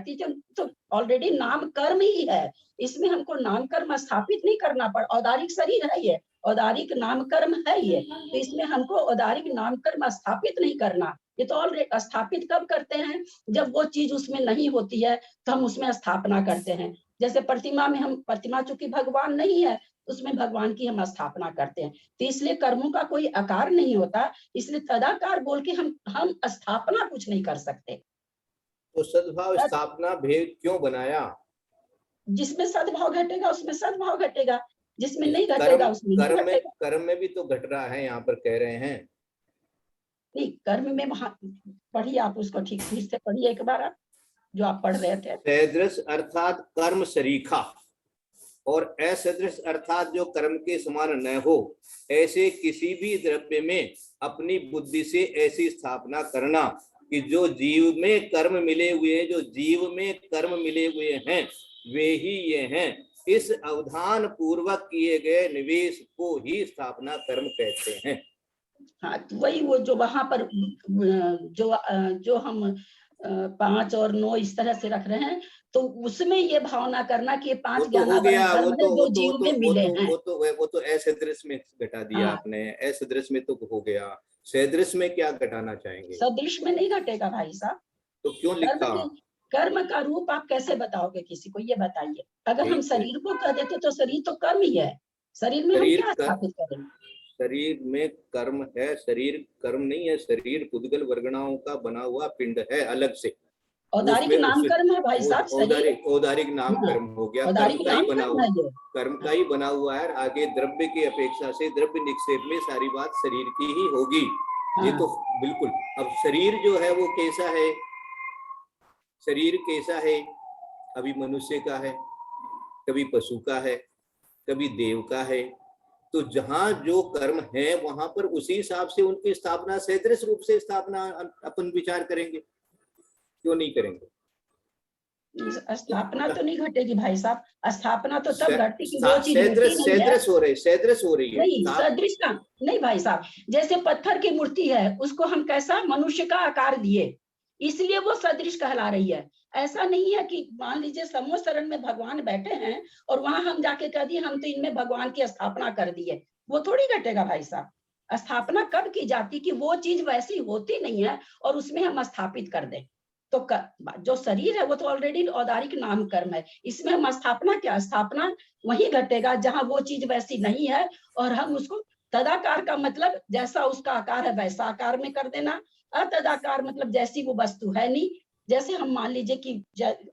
तो ऑलरेडी नाम कर्म ही है, इसमें हमको नाम कर्म स्थापित नहीं करना पड़ा। औदारिक शरीर है ये, औदारिक नाम कर्म है ये, तो इसमें हमको औदारिक नाम कर्म स्थापित नहीं करना। ये तो ऑलरेडी स्थापित कब करते हैं? जब वो चीज उसमें नहीं होती है तो हम उसमें स्थापना करते हैं। जैसे प्रतिमा में, हम प्रतिमा चूंकि भगवान नहीं है, उसमें भगवान की हम स्थापना करते हैं, तो इसलिए कर्मों का कोई आकार नहीं होता, इसलिए तदाकार बोल के हम स्थापना कुछ नहीं कर सकते। तो सद्भाव स्थापना भेद क्यों बनाया? जिसमें सद्भाव घटेगा उसमें सद्भाव घटेगा, जिसमें नहीं घटेगा उसमें नहीं घटेगा। कर्म में भी तो घट रहा है, यहाँ पर कह रहे हैं। नहीं, कर्म में वहां पढ़िए आप उसको, ठीक से पढ़िए एक बार आप जो आप पढ़ रहे थे। सदृश अर्थात कर्म शरीका, और असदृश अर्थात जो कर्म के समान न हो, ऐसे किसी भी द्रव्य में अपनी बुद्धि से ऐसी स्थापना करना कि जो जीव में कर्म मिले हुए हैं, जो जीव में कर्म मिले हुए हैं वे ही ये हैं। इस अवधान पूर्वक किए गए निवेश को ही स्थापना कर्म कहते हैं। हाँ, तो वही वो जो वहां पर जो हम 5 और 9 इस तरह से रख रहे हैं, तो उसमें ये भावना करना कि ये 5 ज्ञानावरण कर्म है जो जीव में मिले हैं। वो तो असदृश में घटा दिया हाँ। आपने, असदृश में तो हो गया, सदृश में क्या घटाना चाहेंगे? सदृश में नहीं घटेगा भाई साहब। तो क्यों लिखा? कर्म का रूप आप कैसे बताओगे किसी को, ये बताइए। अगर हम शरीर को कह देते तो शरीर तो कर्म ही है, शरीर में हम क्या स्थापित करेंगे? शरीर में कर्म है, शरीर कर्म नहीं है, शरीर पुद्गल वर्गणाओं का बना हुआ पिंड है अलग से। औदारिक नाम कर्म है भाई साहब। औदारिक नाम कर्म हो गया, कर्म का ही बना हुआ है। आगे द्रव्य की अपेक्षा से द्रव्य निक्षेप में सारी बात शरीर की ही होगी। ये तो बिल्कुल। अब शरीर जो है वो कैसा है? शरीर कैसा है? अभी मनुष्य का है, कभी पशु का है, कभी देव का है। तो जहां जो कर्म है वहां पर उसी हिसाब से उनकी स्थापना सदृश रूप से स्थापना अपन विचार करेंगे, क्यों नहीं करेंगे? स्थापना तो नहीं घटेगी भाई साहब, स्थापना तो तब घटती कि वो चीज सदृश हो रही है। नहीं, सदृश का नहीं भाई साहब। जैसे पत्थर की मूर्ति है, उसको हम कैसा मनुष्य का आकार दिए, इसलिए वो सदृश कहला रही है। ऐसा नहीं है कि मान लीजिए समूह शरण में भगवान बैठे हैं और वहां हम जाके कह दिए हम तो इनमें भगवान की स्थापना कर दिए, वो थोड़ी घटेगा भाई साहब। स्थापना कब की जाती कि वो चीज वैसी होती नहीं है और उसमें हम स्थापित कर दें। तो जो शरीर है वो तो ऑलरेडी औदारिक नाम कर्म है, इसमें हम स्थापना क्या, स्थापना वही घटेगा जहां वो चीज वैसी नहीं है और हम उसको तदाकार का मतलब जैसा उसका आकार है वैसा आकार में कर देना। अतदाकार मतलब जैसी वो वस्तु है नहीं। जैसे हम मान लीजिए कि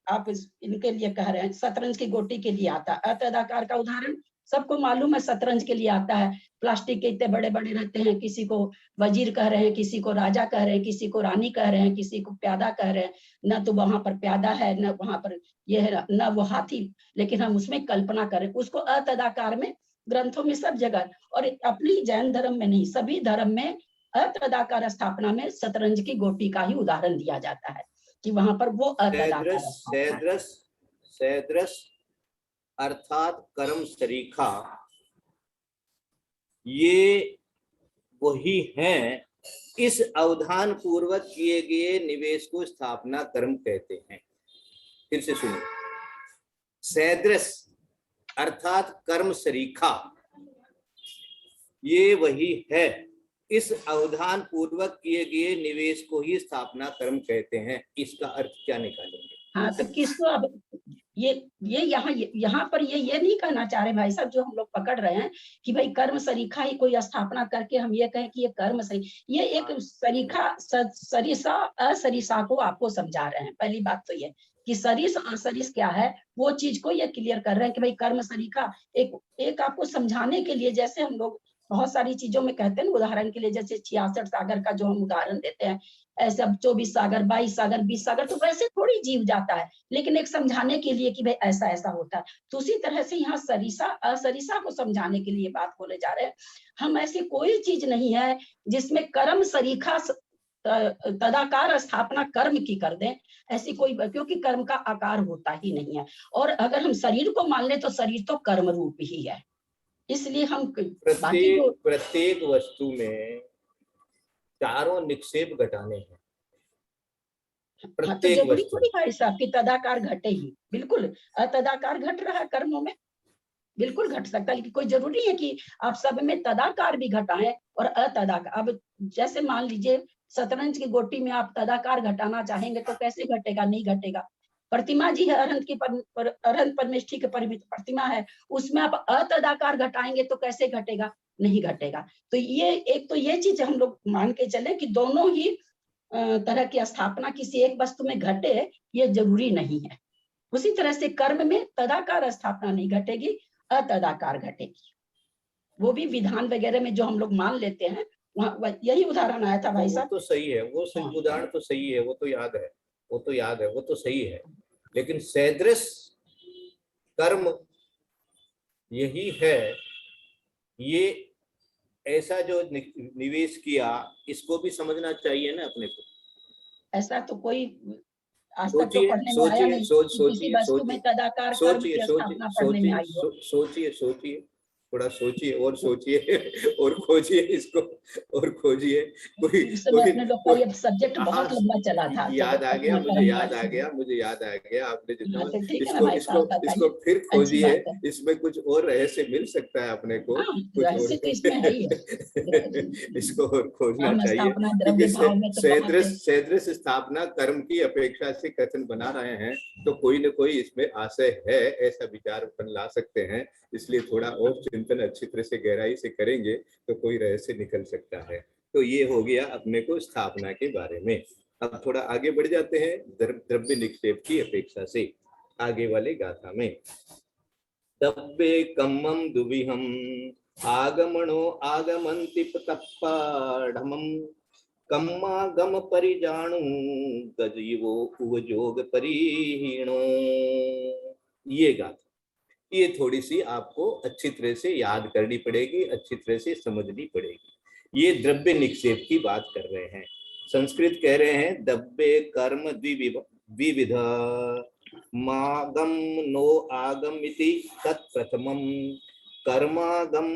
आप इनके लिए कह रहे हैं शतरंज की गोटी के लिए आता है, अतदाकार का उदाहरण सबको मालूम है, शतरंज के लिए आता है। प्लास्टिक के इतने बड़े बड़े रहते हैं, किसी को वजीर कह रहे हैं, किसी को राजा कह रहे हैं, किसी को रानी कह रहे हैं, किसी को प्यादा कह रहे हैं। न तो वहां पर प्यादा है, न वहां पर यह है, न वो हाथी, लेकिन हम उसमें कल्पना करें उसको अतदाकार में ग्रंथों में सब जगह, और अपनी जैन धर्म में नहीं सभी धर्म में अतदाकार स्थापना में शतरंज की गोटी का ही उदाहरण दिया जाता है कि वहां पर वो सदृश अर्थात कर्म सरीखा, ये वही हैं। इस अवधान पूर्वक किए गए निवेश को स्थापना कर्म कहते हैं। फिर से सुनिए, सदृश अर्थात कर्म सरीखा, ये वही है। इस अवधान पूर्वक किए गए निवेश को ही स्थापना कर्म कहते हैं। इसका अर्थ क्या निकालेंगे? हाँ, तो किसको अब ये यहाँ पर ये नहीं कहना चाह रहे भाई साहब, जो हम लोग पकड़ रहे हैं कि भाई कर्म सरीखा ही कोई स्थापना करके हम ये कहें कि ये कर्म सरी, ये एक सरीखा सरिसा असरिसा को आपको समझा रहे हैं। पहली बात तो ये कि सरिस असरिस क्या है, वो चीज को ये क्लियर कर रहे हैं कि भाई कर्म सरीखा एक आपको समझाने के लिए, जैसे हम लोग बहुत सारी चीजों में कहते हैं, उदाहरण के लिए जैसे 66 सागर का जो हम उदाहरण देते हैं, ऐसे 24 सागर 22 सागर 20 सागर, तो वैसे थोड़ी जीव जाता है, लेकिन एक समझाने के लिए कि भाई ऐसा ऐसा होता है। तो उसी तरह से यहाँ सरिसा असरिसा को समझाने के लिए बात बोले जा रहे हैं। हम ऐसी कोई चीज नहीं है जिसमें कर्म सरीखा तदाकार स्थापना कर्म की कर दें, ऐसी कोई, क्योंकि कर्म का आकार होता ही नहीं है। और अगर हम शरीर को मान ले तो शरीर तो कर्म रूप ही है, इसलिए हम प्रत्येक वस्तु में चारों निक्षेप घटाने हैं। तो जरूरी थोड़ी भाई साहब की तदाकार घटे ही, बिल्कुल अतदाकार घट रहा है कर्मों में, बिल्कुल घट सकता है, लेकिन कोई जरूरी है कि आप सब में तदाकार भी घटाएं और अतदाकार। अब जैसे मान लीजिए शतरंज की गोटी में आप तदाकार घटाना चाहेंगे तो कैसे घटेगा? नहीं घटेगा। प्रतिमा जी है अरहंत परमेष्ठी की प्रतिमा है, उसमें आप अतदाकार घटाएंगे तो कैसे घटेगा? नहीं घटेगा। तो ये एक तो ये चीज हम लोग मान के चले कि दोनों ही तरह की स्थापना किसी एक वस्तु में घटे, ये जरूरी नहीं है। उसी तरह से कर्म में तदाकार स्थापना नहीं घटेगी, अतदाकार घटेगी। वो भी विधान वगैरह में जो हम लोग मान लेते हैं, वहाँ यही उदाहरण आया था भाई साहब। तो सही है, वो उदाहरण तो सही है, वो तो याद है, वो तो सही है। लेकिन सदृश कर्म यही है। ये ऐसा जो निवेश किया, इसको भी समझना चाहिए ना अपने को। ऐसा तो कोई आज तक तो सोचिए पढ़ने में आया नहीं कि किसी सोचिए वस्तु में तदाकार कर्म की स्थापना पढ़ने में आई हो। सोचिए थोड़ा सोचिए और सोचिए और खोजिए इसको और खोजिए। कोई इस समय अपने लोग का ये सब्जेक्ट हाँ, बहुत लंबा चला था। याद आ गया, मुझे याद आ गया आपने जितना इसको फिर खोजिए, इसमें कुछ और रहस्य मिल सकता है अपने को। रहस्य तो इसमें है ही है। इसको और खोजना चाहिए, क्योंकि सैदृश स्थापना कर्म की अपेक्षा से कथन बना रहे हैं, तो कोई न कोई इसमें आशय है, ऐसा विचार अपन ला सकते हैं। इसलिए थोड़ा और चिंतन अच्छी तरह से गहराई से करेंगे तो कोई रहस्य निकल सकता है। तो ये हो गया अपने को स्थापना के बारे में। अब थोड़ा आगे बढ़ जाते हैं द्रव्य निक्षेप की अपेक्षा से आगे वाले गाथा में। दब्बे कम्मम दुविहम आगमनो आगमन्ति तप्पाढ़मम कम्मागम परिजाणु गजीवो उवजोग परिहीणो। ये गाथा, ये थोड़ी सी आपको अच्छी तरह से याद करनी पड़ेगी, अच्छी तरह से समझनी पड़ेगी। ये द्रव्य निक्षेप की बात कर रहे हैं। संस्कृत कह रहे हैं दब्बे कर्म द्विविध मागम नो आगम इति तत्प्रथमम कर्मागम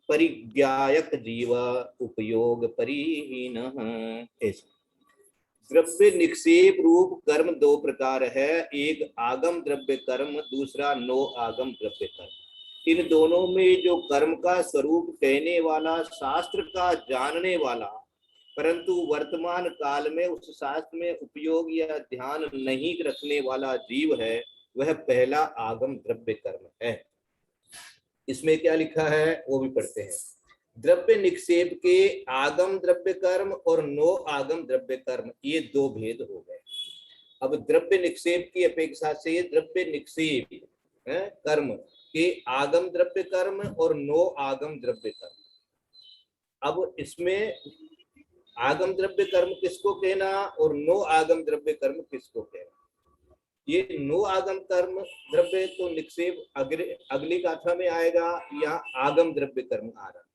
परिज्ञायक जीव उपयोग परिहीनः। द्रव्य निक्षेप रूप कर्म दो प्रकार है, एक आगम द्रव्य कर्म, दूसरा नो आगम द्रव्य कर्म। इन दोनों में जो कर्म का स्वरूप कहने वाला, शास्त्र का जानने वाला, परंतु वर्तमान काल में उस शास्त्र में उपयोग या ध्यान नहीं रखने वाला जीव है, वह पहला आगम द्रव्य कर्म है। इसमें क्या लिखा है वो भी पढ़ते हैं। द्रव्य निक्षेप के आगम द्रव्य कर्म और नो आगम द्रव्य कर्म, ये दो भेद हो गए। अब द्रव्य निक्षेप की अपेक्षा से द्रव्य निक्षेप कर्म के आगम द्रव्य कर्म और नो आगम द्रव्य कर्म। अब इसमें आगम द्रव्य कर्म किसको कहना और नो आगम द्रव्य कर्म किसको कहना? ये नो आगम कर्म द्रव्य तो निक्षेप अगली गाथा में आएगा, या आगम द्रव्य कर्म आ रहा।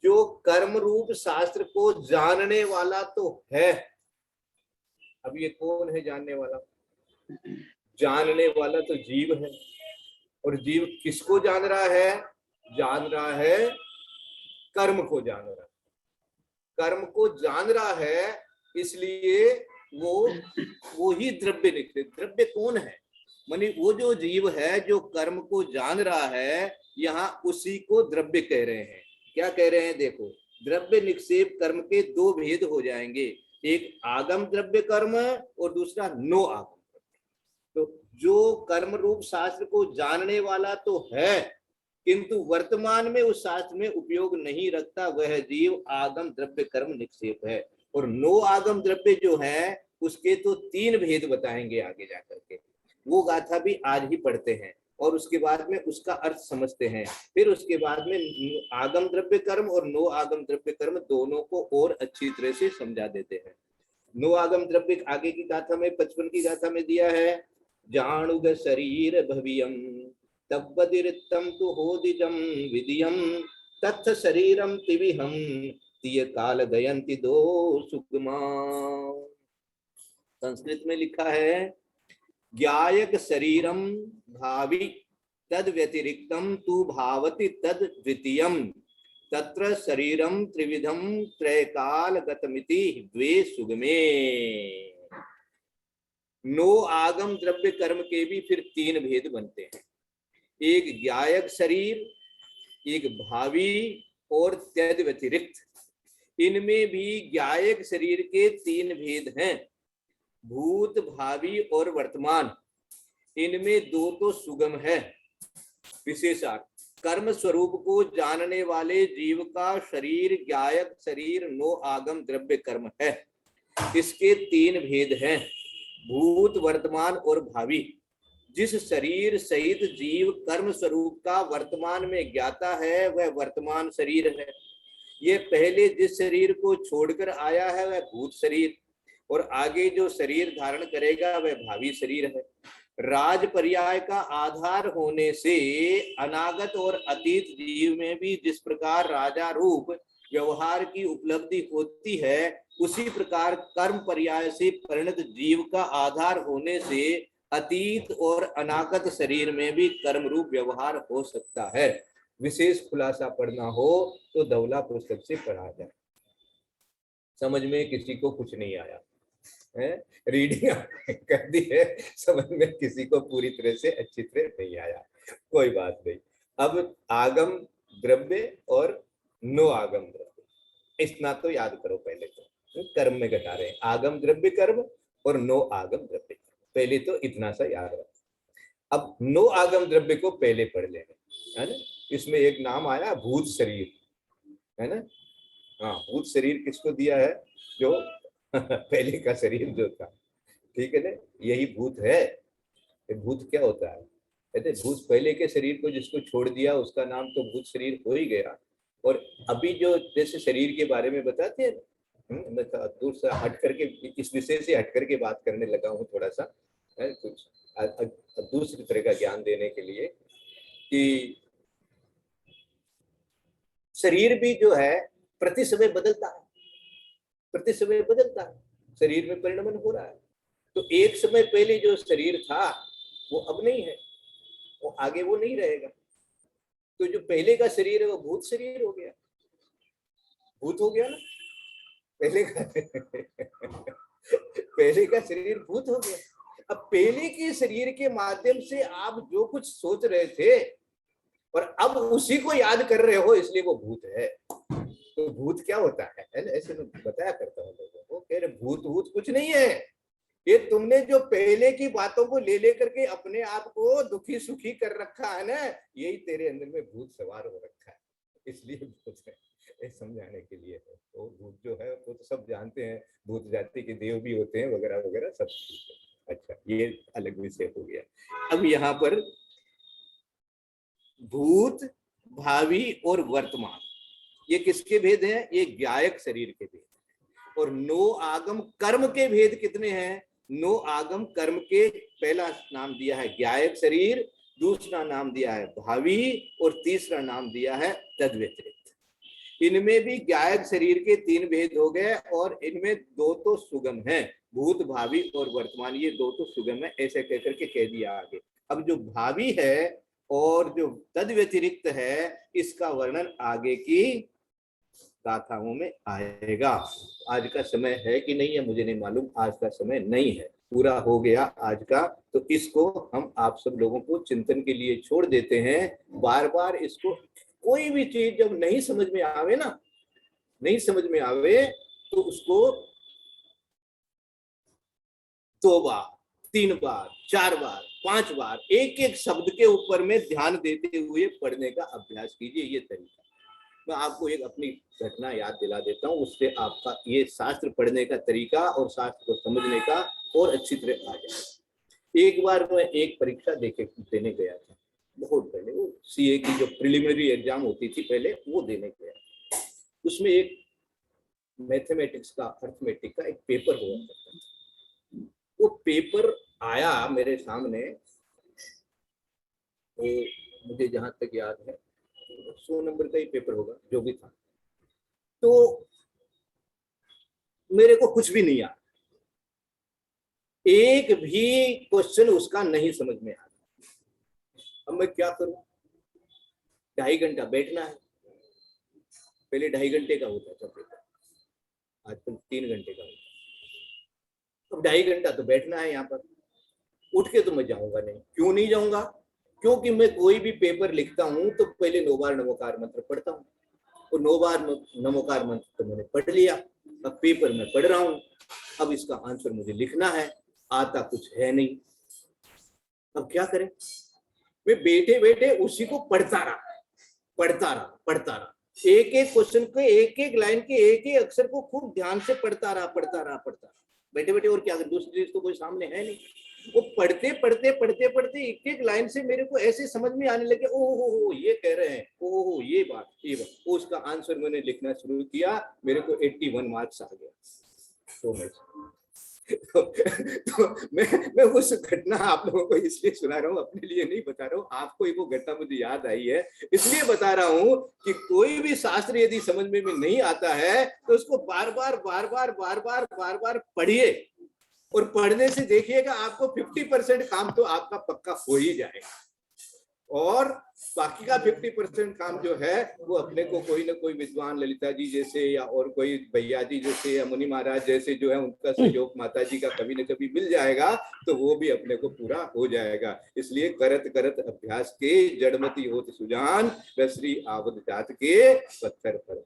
जो कर्म रूप शास्त्र को जानने वाला तो है। अब ये कौन है जानने वाला? जानने वाला तो जीव है। और जीव किसको जान रहा है? जान रहा है कर्म को जान रहा है। कर्म को जान रहा है, इसलिए वो ही द्रव्य निक्षेप। द्रव्य कौन है? मानी वो जो जीव है जो कर्म को जान रहा है, यहाँ उसी को द्रव्य कह रहे हैं। क्या कह रहे हैं? देखो, द्रव्य निक्षेप कर्म के दो भेद हो जाएंगे, एक आगम द्रव्य कर्म और दूसरा नो आगम। तो जो कर्म रूप शास्त्र को जानने वाला तो है, किंतु वर्तमान में उस शास्त्र में उपयोग नहीं रखता, वह जीव आगम द्रव्य कर्म निक्षेप है। और नो आगम द्रव्य जो है उसके तो तीन भेद बताएंगे आगे जाकर के। वो गाथा भी आज ही पढ़ते हैं और उसके बाद में उसका अर्थ समझते हैं। फिर उसके बाद में आगम द्रव्य कर्म और नो आगम द्रव्य कर्म दोनों को और अच्छी तरह से समझा देते हैं। नो आगम द्रव्य आगे की गाथा में 55 की गाथा में दिया है, जाणुग शरीर भवियम तब्बदिरित्तम तु होदिजम विदियम तत्थ शरीरम तिविहम तिय काल गयंति दो सुगमा। संस्कृत में लिखा है, ज्ञायक शरीरम भावी तद व्यतिरिक्तम तु भावति तद द्वितीयम तत्र शरीरम त्रिविधम त्रैकाल गतमिति द्वे सुगमे। नो आगम द्रव्य कर्म के भी फिर तीन भेद बनते हैं, एक ज्ञायक शरीर, एक भावी और तद व्यतिरिक्त। इनमें भी ज्ञायक शरीर के तीन भेद हैं, भूत, भावी और वर्तमान। इनमें दो तो सुगम है। विशेषार्थ, कर्म स्वरूप को जानने वाले जीव का शरीर ज्ञायक शरीर नो आगम द्रव्य कर्म है। इसके तीन भेद हैं, भूत, वर्तमान और भावी। जिस शरीर सहित जीव कर्म स्वरूप का वर्तमान में ज्ञाता है, वह वर्तमान शरीर है। ये पहले जिस शरीर को छोड़कर आया है वह भूत शरीर, और आगे जो शरीर धारण करेगा वह भावी शरीर है। राज पर्याय का आधार होने से अनागत और अतीत जीव में भी जिस प्रकार राजा रूप व्यवहार की उपलब्धि होती है, उसी प्रकार कर्म पर्याय से परिणत जीव का आधार होने से अतीत और अनागत शरीर में भी कर्म रूप व्यवहार हो सकता है। विशेष खुलासा पढ़ना हो तो धवला पुस्तक से पढ़ा जाए। समझ में किसी को कुछ नहीं आया है, रीडिंग कर दी है, समझ में किसी को पूरी तरह से अच्छी तरह नहीं आया, कोई बात नहीं। अब आगम द्रव्य और नो आगम द्रव्य, इतना तो याद करो पहले तो। कर्म में घटा रहे हैं आगम द्रव्य कर्म और नो आगम द्रव्य, पहले तो इतना सा याद रखो। अब नो आगम द्रव्य को पहले पढ़ लेंगे, है ना। इसमें एक नाम आया भूत शरीर, है ना। हाँ, भूत शरीर किसको दिया है? जो पहले का शरीर जो था, ठीक है ना, यही भूत है। ये भूत क्या होता है? कहते भूत पहले के शरीर को जिसको छोड़ दिया उसका नाम तो भूत शरीर हो ही गया। और अभी जो जैसे शरीर के बारे में बताते हैं, मैं दूर से हट करके इस विषय से हट करके बात करने लगा हूँ थोड़ा सा, कुछ दूसरी तरह का ज्ञान देने के लिए, कि शरीर भी जो है प्रति समय बदलता है, प्रति समय बदलता है, शरीर में परिणमन हो रहा है। तो एक समय पहले जो शरीर था वो अब नहीं है, वो आगे वो नहीं रहेगा। तो जो पहले का शरीर है वो भूत शरीर हो गया, भूत हो गया ना पहले का पहले का शरीर भूत हो गया। अब पहले के शरीर के माध्यम से आप जो कुछ सोच रहे थे और अब उसी को याद कर रहे हो, इसलिए वो भूत है। तो भूत क्या होता है, ऐसे मैं बताया करता हूँ लोगों को, कह रहे भूत भूत कुछ नहीं है, ये तुमने जो पहले की बातों को ले लेकर के अपने आप को दुखी सुखी कर रखा है ना, यही तेरे अंदर में भूत सवार हो रखा है, इसलिए भूत है। समझाने के लिए है। तो भूत जो है वो तो सब जानते हैं, भूत जाति के देव भी होते हैं वगैरह वगैरह सब। अच्छा, ये अलग विषय हो गया। अब यहाँ पर भूत, भावी और वर्तमान, ये किसके भेद हैं? ये ज्ञायक शरीर के भेद। और नो आगम कर्म के भेद कितने हैं? नो आगम कर्म के पहला नाम दिया है ज्ञायक शरीर, दूसरा नाम दिया है भावी और तीसरा नाम दिया है तद व्यतिरिक्त। इनमें भी ज्ञायक शरीर के 3 भेद हो गए और इनमें 2 तो सुगम हैं, भूत भावी और वर्तमान, ये 2 तो सुगम है, ऐसे कहकर के कह दिया आगे। अब जो भावी है और जो तद व्यतिरिक्त है, इसका वर्णन आगे की गाथाओं में आएगा। आज का समय है कि नहीं है मुझे नहीं मालूम, आज का समय नहीं है, पूरा हो गया आज का। तो इसको हम आप सब लोगों को चिंतन के लिए छोड़ देते हैं। बार बार इसको, कोई भी चीज जब नहीं समझ में आवे ना, नहीं समझ में आवे तो उसको 2 बार, 3 बार, 4 बार, 5 बार एक एक शब्द के ऊपर में ध्यान देते हुए पढ़ने का अभ्यास कीजिए। ये तरीका मैं आपको एक अपनी घटना याद दिला देता हूँ, उससे आपका ये शास्त्र पढ़ने का तरीका और शास्त्र को समझने का और अच्छी तरह आ जाए। एक बार मैं एक परीक्षा देने गया था, बहुत पहले, वो सीए की जो प्रिलिमिनरी एग्जाम होती थी पहले, वो देने गया था। उसमें एक मैथमेटिक्स का, अर्थमेटिक का एक पेपर हुआ करता था। वो पेपर आया मेरे सामने, तो मुझे जहां तक याद है 100 नंबर का ही पेपर होगा, जो भी था। तो मेरे को कुछ भी नहीं आया, एक भी क्वेश्चन उसका नहीं समझ में आया। अब मैं क्या करूं? 2.5 घंटा बैठना है, पहले 2.5 घंटे का होता था पेपर, आजकल 3 घंटे का होता है। अब 2.5 घंटा तो बैठना है यहाँ पर, उठ के तो मैं जाऊंगा नहीं। क्यों नहीं जाऊंगा? क्योंकि मैं कोई भी पेपर लिखता हूं तो पहले 9 बार नमोकार मंत्र पढ़ता हूँ, और 9 बार नमोकार मंत्र तो मैंने पढ़ लिया, अब पेपर में पढ़ रहा हूँ, अब इसका आंसर मुझे लिखना है, आता कुछ है नहीं। अब क्या करें? मैं बैठे बैठे उसी को पढ़ता रहा, एक एक क्वेश्चन के, एक एक लाइन के, एक एक अक्षर को खूब ध्यान से पढ़ता रहा बैठे बैठे। और क्या करें, दूसरी चीज तो कोई सामने है नहीं। वो पढ़ते एक एक लाइन से मेरे को ऐसे समझ में आने लगे, ओहो ये कह रहे हैं, ओहो ये बात। उसका आंसर मैंने लिखना शुरू किया, मेरे को 81 मार्क्स आ गया। तो मैं तो मैं उस घटना आप लोगों को इसलिए सुना रहा हूँ, अपने लिए नहीं बता रहा हूँ, आपको वो घटना मुझे याद आई है, इसलिए बता रहा हूँ कि कोई भी शास्त्र यदि समझ में नहीं आता है तो उसको बार बार पढ़िए, और पढ़ने से देखिएगा आपको 50% काम तो आपका पक्का हो ही जाएगा, और बाकी का 50% काम जो है वो अपने को कोई ना कोई विद्वान ललिता जी जैसे या और कोई भैया जी जैसे या मुनि महाराज जैसे जो है उनका सहयोग माता जी का कभी न कभी मिल जाएगा, तो वो भी अपने को पूरा हो जाएगा। इसलिए करत करत अभ्यास के जड़मती होत सुजान, श्री आवद जात के पत्थर पर।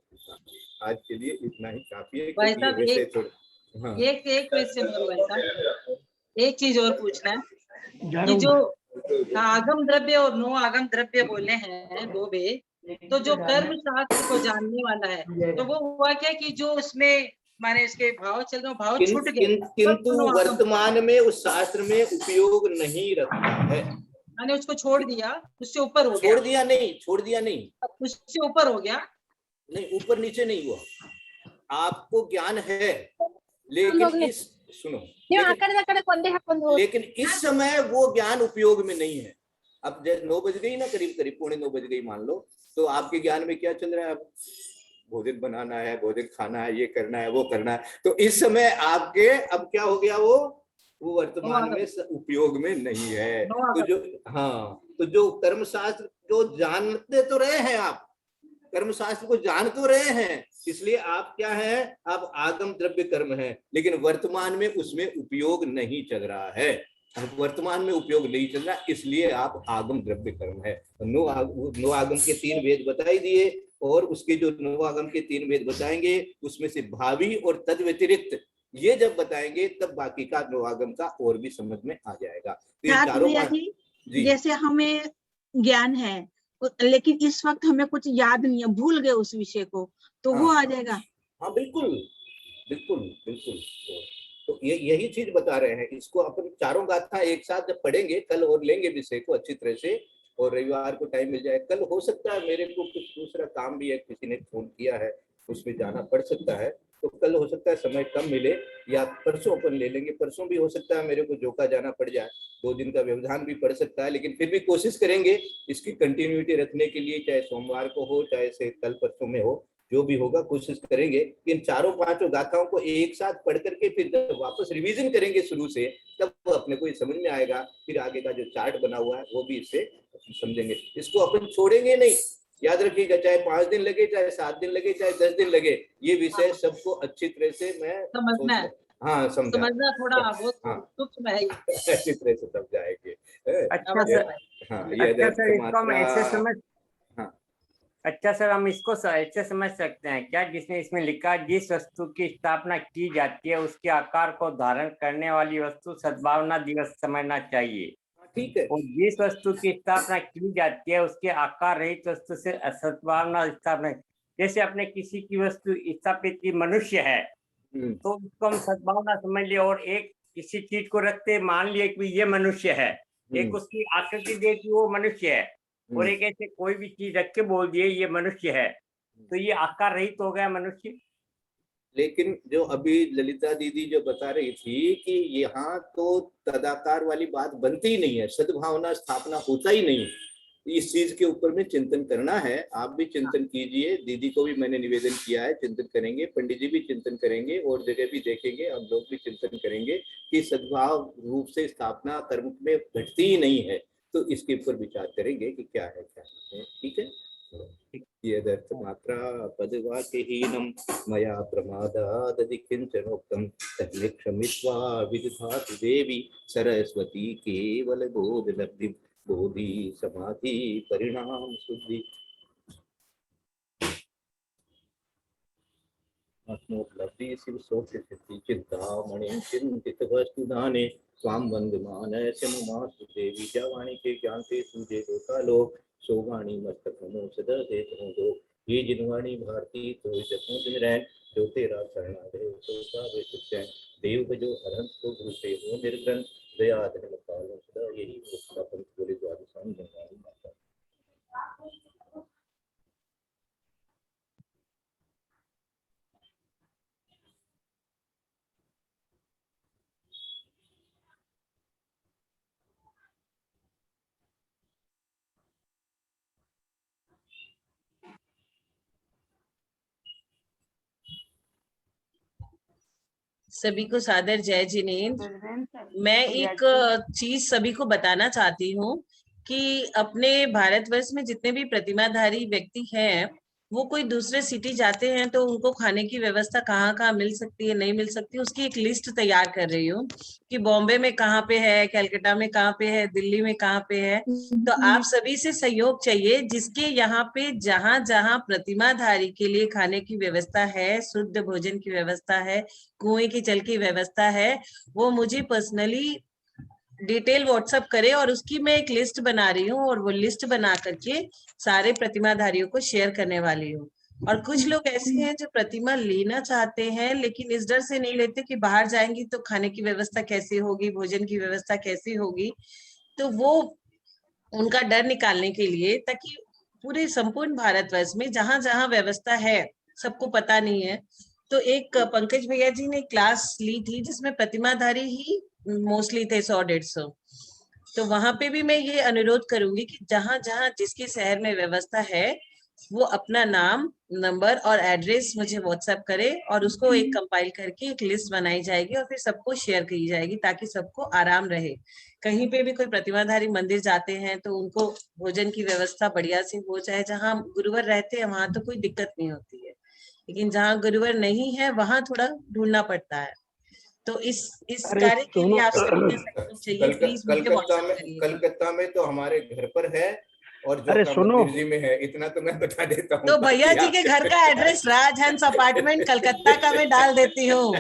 आज के लिए इतना ही काफी है, भाई क्योंकि साहब वैसे एक थोड़ा हाँ एक क्वेश्चन और भाई साहब, एक चीज और पूछना है कि जो आगम द्रव्य और नो आगम द्रव्य बोले हैं दो भेद, तो जो कर्म शास्त्र को जानने वाला है तो वो हुआ क्या कि जो उसमें माने इसके भाव चल रहे भाव छूट गए, किंतु वर्तमान में उस शास्त्र में उपयोग नहीं रखता है, माने उसको छोड़ दिया, उससे ऊपर हो गया, छोड़ दिया नहीं, उससे ऊपर हो गया, नहीं ऊपर नीचे नहीं हुआ, आपको ज्ञान है लेकिन इस सुनो लेकिन इस समय वो ज्ञान उपयोग में नहीं है। अब जैसे 9 बज गई ना, करीब करीब 9:45 बज गई मान लो, तो आपके ज्ञान में क्या चल रहा है? अब भोजन बनाना है, भोजन खाना है, ये करना है, वो करना है, तो इस समय आपके अब क्या हो गया, वो वर्तमान में उपयोग में नहीं है। तो जो तो जो कर्मशास्त्र जो जानते तो रहे हैं आप, कर्मशास्त्र को जान तो रहे हैं, इसलिए आप क्या है, आप आगम द्रव्य कर्म है, लेकिन वर्तमान में उसमें उपयोग नहीं चल रहा है, वर्तमान में उपयोग नहीं चल रहा, इसलिए आप आगम द्रव्य कर्म है। नो आगम के 3 वेद बताई दिए, और उसके जो नो आगम के 3 वेद बताएंगे उसमें से भावी और तद व्यतिरिक्त ये जब बताएंगे तब बाकी का नो आगम का और भी समझ में आ जाएगा। तो ये चारों जी, जैसे हमें ज्ञान है लेकिन इस वक्त हमें कुछ याद नहीं है, भूल गए उस विषय को, तो वो आ जाएगा। हाँ बिल्कुल बिल्कुल बिल्कुल, तो ये यही चीज बता रहे हैं। इसको अपन चारों गाथा एक साथ जब पढ़ेंगे कल और लेंगे विषय को अच्छी तरह से, और रविवार को टाइम मिल जाए, कल हो सकता है मेरे को कुछ दूसरा काम भी है, किसी ने फोन किया है उसमें जाना पड़ सकता है, तो कल हो सकता है समय कम मिले, या परसों अपन ले लेंगे, परसों भी हो सकता है मेरे को जोका जाना पड़ जाए, 2 दिन का व्यवधान भी पड़ सकता है, लेकिन फिर भी कोशिश करेंगे इसकी कंटिन्यूटी रखने के लिए, चाहे सोमवार को हो चाहे से कल परसों में हो, जो भी होगा कोशिश करेंगे इन चारों पांचों गाथाओं को एक साथ पढ़ करके फिर जब वापस रिवीजन करेंगे शुरू से, तब अपने को ये समझ में आएगा, फिर आगे का जो चार्ट बना हुआ है वो भी इससे समझेंगे। इसको अपन छोड़ेंगे नहीं, याद रखिएगा, चाहे 5 दिन लगे, चाहे 7 दिन लगे, चाहे 10 दिन लगे, ये विषय सबको अच्छी तरह से मैं समझना है, समझना थोड़ा बहुत सूक्ष्म है, अच्छी तरह से समझाएंगे। अच्छा सर, अच्छा सर, हम इसको ऐसे समझ सकते हैं क्या, जिसमें इसमें लिखा जिस वस्तु की स्थापना की जाती है उसके आकार को धारण करने वाली वस्तु सद्भावना दिवस समझना चाहिए, ठीक है, और जिस वस्तु की स्थापना की जाती है उसके आकार रहित वस्तु से असद्भावना स्थापना, जैसे अपने किसी की वस्तु स्थापित की मनुष्य है तो उसको हम सद्भावना समझ लिए, और एक किसी चीज को रखते मान लिए कि ये मनुष्य है, एक उसकी आकृति दे कि वो मनुष्य है, और एक ऐसे कोई भी चीज रख के बोल दिए ये मनुष्य है, तो ये आकार रहित हो गया मनुष्य। लेकिन जो अभी ललिता दीदी जो बता रही थी कि यहाँ तो तदाकार वाली बात बनती ही नहीं है, सद्भावना स्थापना होता ही नहीं, इस चीज के ऊपर में चिंतन करना है। आप भी चिंतन कीजिए, दीदी को भी मैंने निवेदन किया है, चिंतन करेंगे, पंडित जी भी चिंतन करेंगे, और जगह भी देखेंगे, हम लोग भी चिंतन करेंगे कि सद्भाव रूप से स्थापना कर्म में घटती ही नहीं है, तो इसके ऊपर विचार करेंगे कि क्या है क्या नहीं है। ठीक है, यदर्थ मात्रा पदवाक्यहीनं मया प्रमादादधि किंचनोक्तं तन्मे क्षमित्वा विदधातु देवी सरस्वती केवल बोधलब्धि बोधि समाधि परिणाम शुद्धि। आत्मोपलब्धि शिव सोच सिद्धि चिंतामणि चिंतित वस्तुदाने स्वाम वंदमानस्य ममास्तु देवी जवाणी के ज्ञान से सूझे लोकालोक सोवाणी मस्तक नमो सदा देतो दो ये जिनवाणी भारती तो जपो दिन रैन जो तेरा शरणागत तो सावे सुचैन देव बजो अरहंत को गुरु से हो निर्ग्रंथ दया धर्म पालन सदा यही उसका पंथ बोले द्वादशाम जनवाणी माता। सभी को सादर जय जिनेन्द्र। मैं एक चीज सभी को बताना चाहती हूँ कि अपने भारतवर्ष में जितने भी प्रतिमाधारी व्यक्ति हैं, वो कोई दूसरे सिटी जाते हैं तो उनको खाने की व्यवस्था कहाँ कहाँ मिल सकती है, नहीं मिल सकती, उसकी एक लिस्ट तैयार कर रही हूँ कि बॉम्बे में कहाँ पे है, कलकत्ता में कहाँ पे है, दिल्ली में कहाँ पे है। तो आप सभी से सहयोग चाहिए, जिसके यहाँ पे जहां जहां प्रतिमाधारी के लिए खाने की व्यवस्था है, शुद्ध भोजन की व्यवस्था है, कुएं की जल की व्यवस्था है, वो मुझे पर्सनली डिटेल व्हाट्सएप करे और उसकी मैं एक लिस्ट बना रही हूँ और वो लिस्ट बना करके सारे प्रतिमाधारियों को शेयर करने वाली हूँ। और कुछ लोग ऐसे हैं जो प्रतिमा लेना चाहते हैं लेकिन इस डर से नहीं लेते कि बाहर जाएंगी तो खाने की व्यवस्था कैसी होगी, भोजन की व्यवस्था कैसी होगी। तो वो उनका डर निकालने के लिए, ताकि पूरे संपूर्ण भारतवर्ष में जहां जहां व्यवस्था है, सबको पता नहीं है, तो एक पंकज भैया जी ने क्लास ली थी जिसमें प्रतिमाधारी ही मोस्टली थे 100-150। तो वहां पे भी मैं ये अनुरोध करूंगी कि जहां जहां जिसके शहर में व्यवस्था है वो अपना नाम, नंबर और एड्रेस मुझे व्हाट्सएप करे और उसको एक कंपाइल करके एक लिस्ट बनाई जाएगी और फिर सबको शेयर की जाएगी ताकि सबको आराम रहे। कहीं पे भी कोई प्रतिमाधारी मंदिर जाते हैं तो उनको भोजन की व्यवस्था बढ़िया से हो जाए। जहाँ गुरुवर रहते हैं वहां तो कोई दिक्कत नहीं होती है, लेकिन जहाँ गुरुवर नहीं है वहां थोड़ा ढूंढना पड़ता है। तो इस कार्य के लिए आप सबके सहयोग चाहिए, प्लीज मुझे व्हाट्सएप करिए। कलकत्ता में तो हमारे घर पर है और जो मंदिर जी में है, इतना तो मैं बता देता हूँ। तो भैया जी के घर का एड्रेस राजहंस अपार्टमेंट कलकत्ता का मैं डाल देती हूँ।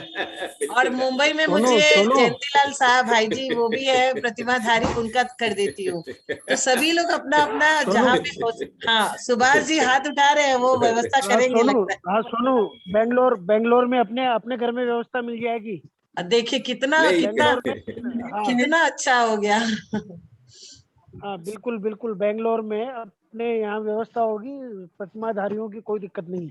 और मुंबई में मुझे जयंतीलाल साहब भाई जी वो भी है प्रतिमाधारी, उनका कर देती हूँ। तो सभी लोग अपना अपना जहाँ पे हो। हाँ, सुभाष जी हाथ उठा रहे हैं, वो व्यवस्था करेंगे लगता है। हाँ सोनू, बेंगलोर में अपने घर में व्यवस्था मिल जाएगी। देखिए कितना अच्छा हो गया। हाँ बिल्कुल, बेंगलोर में अपने यहाँ व्यवस्था होगी, प्रतिमाधारियों की कोई दिक्कत नहीं।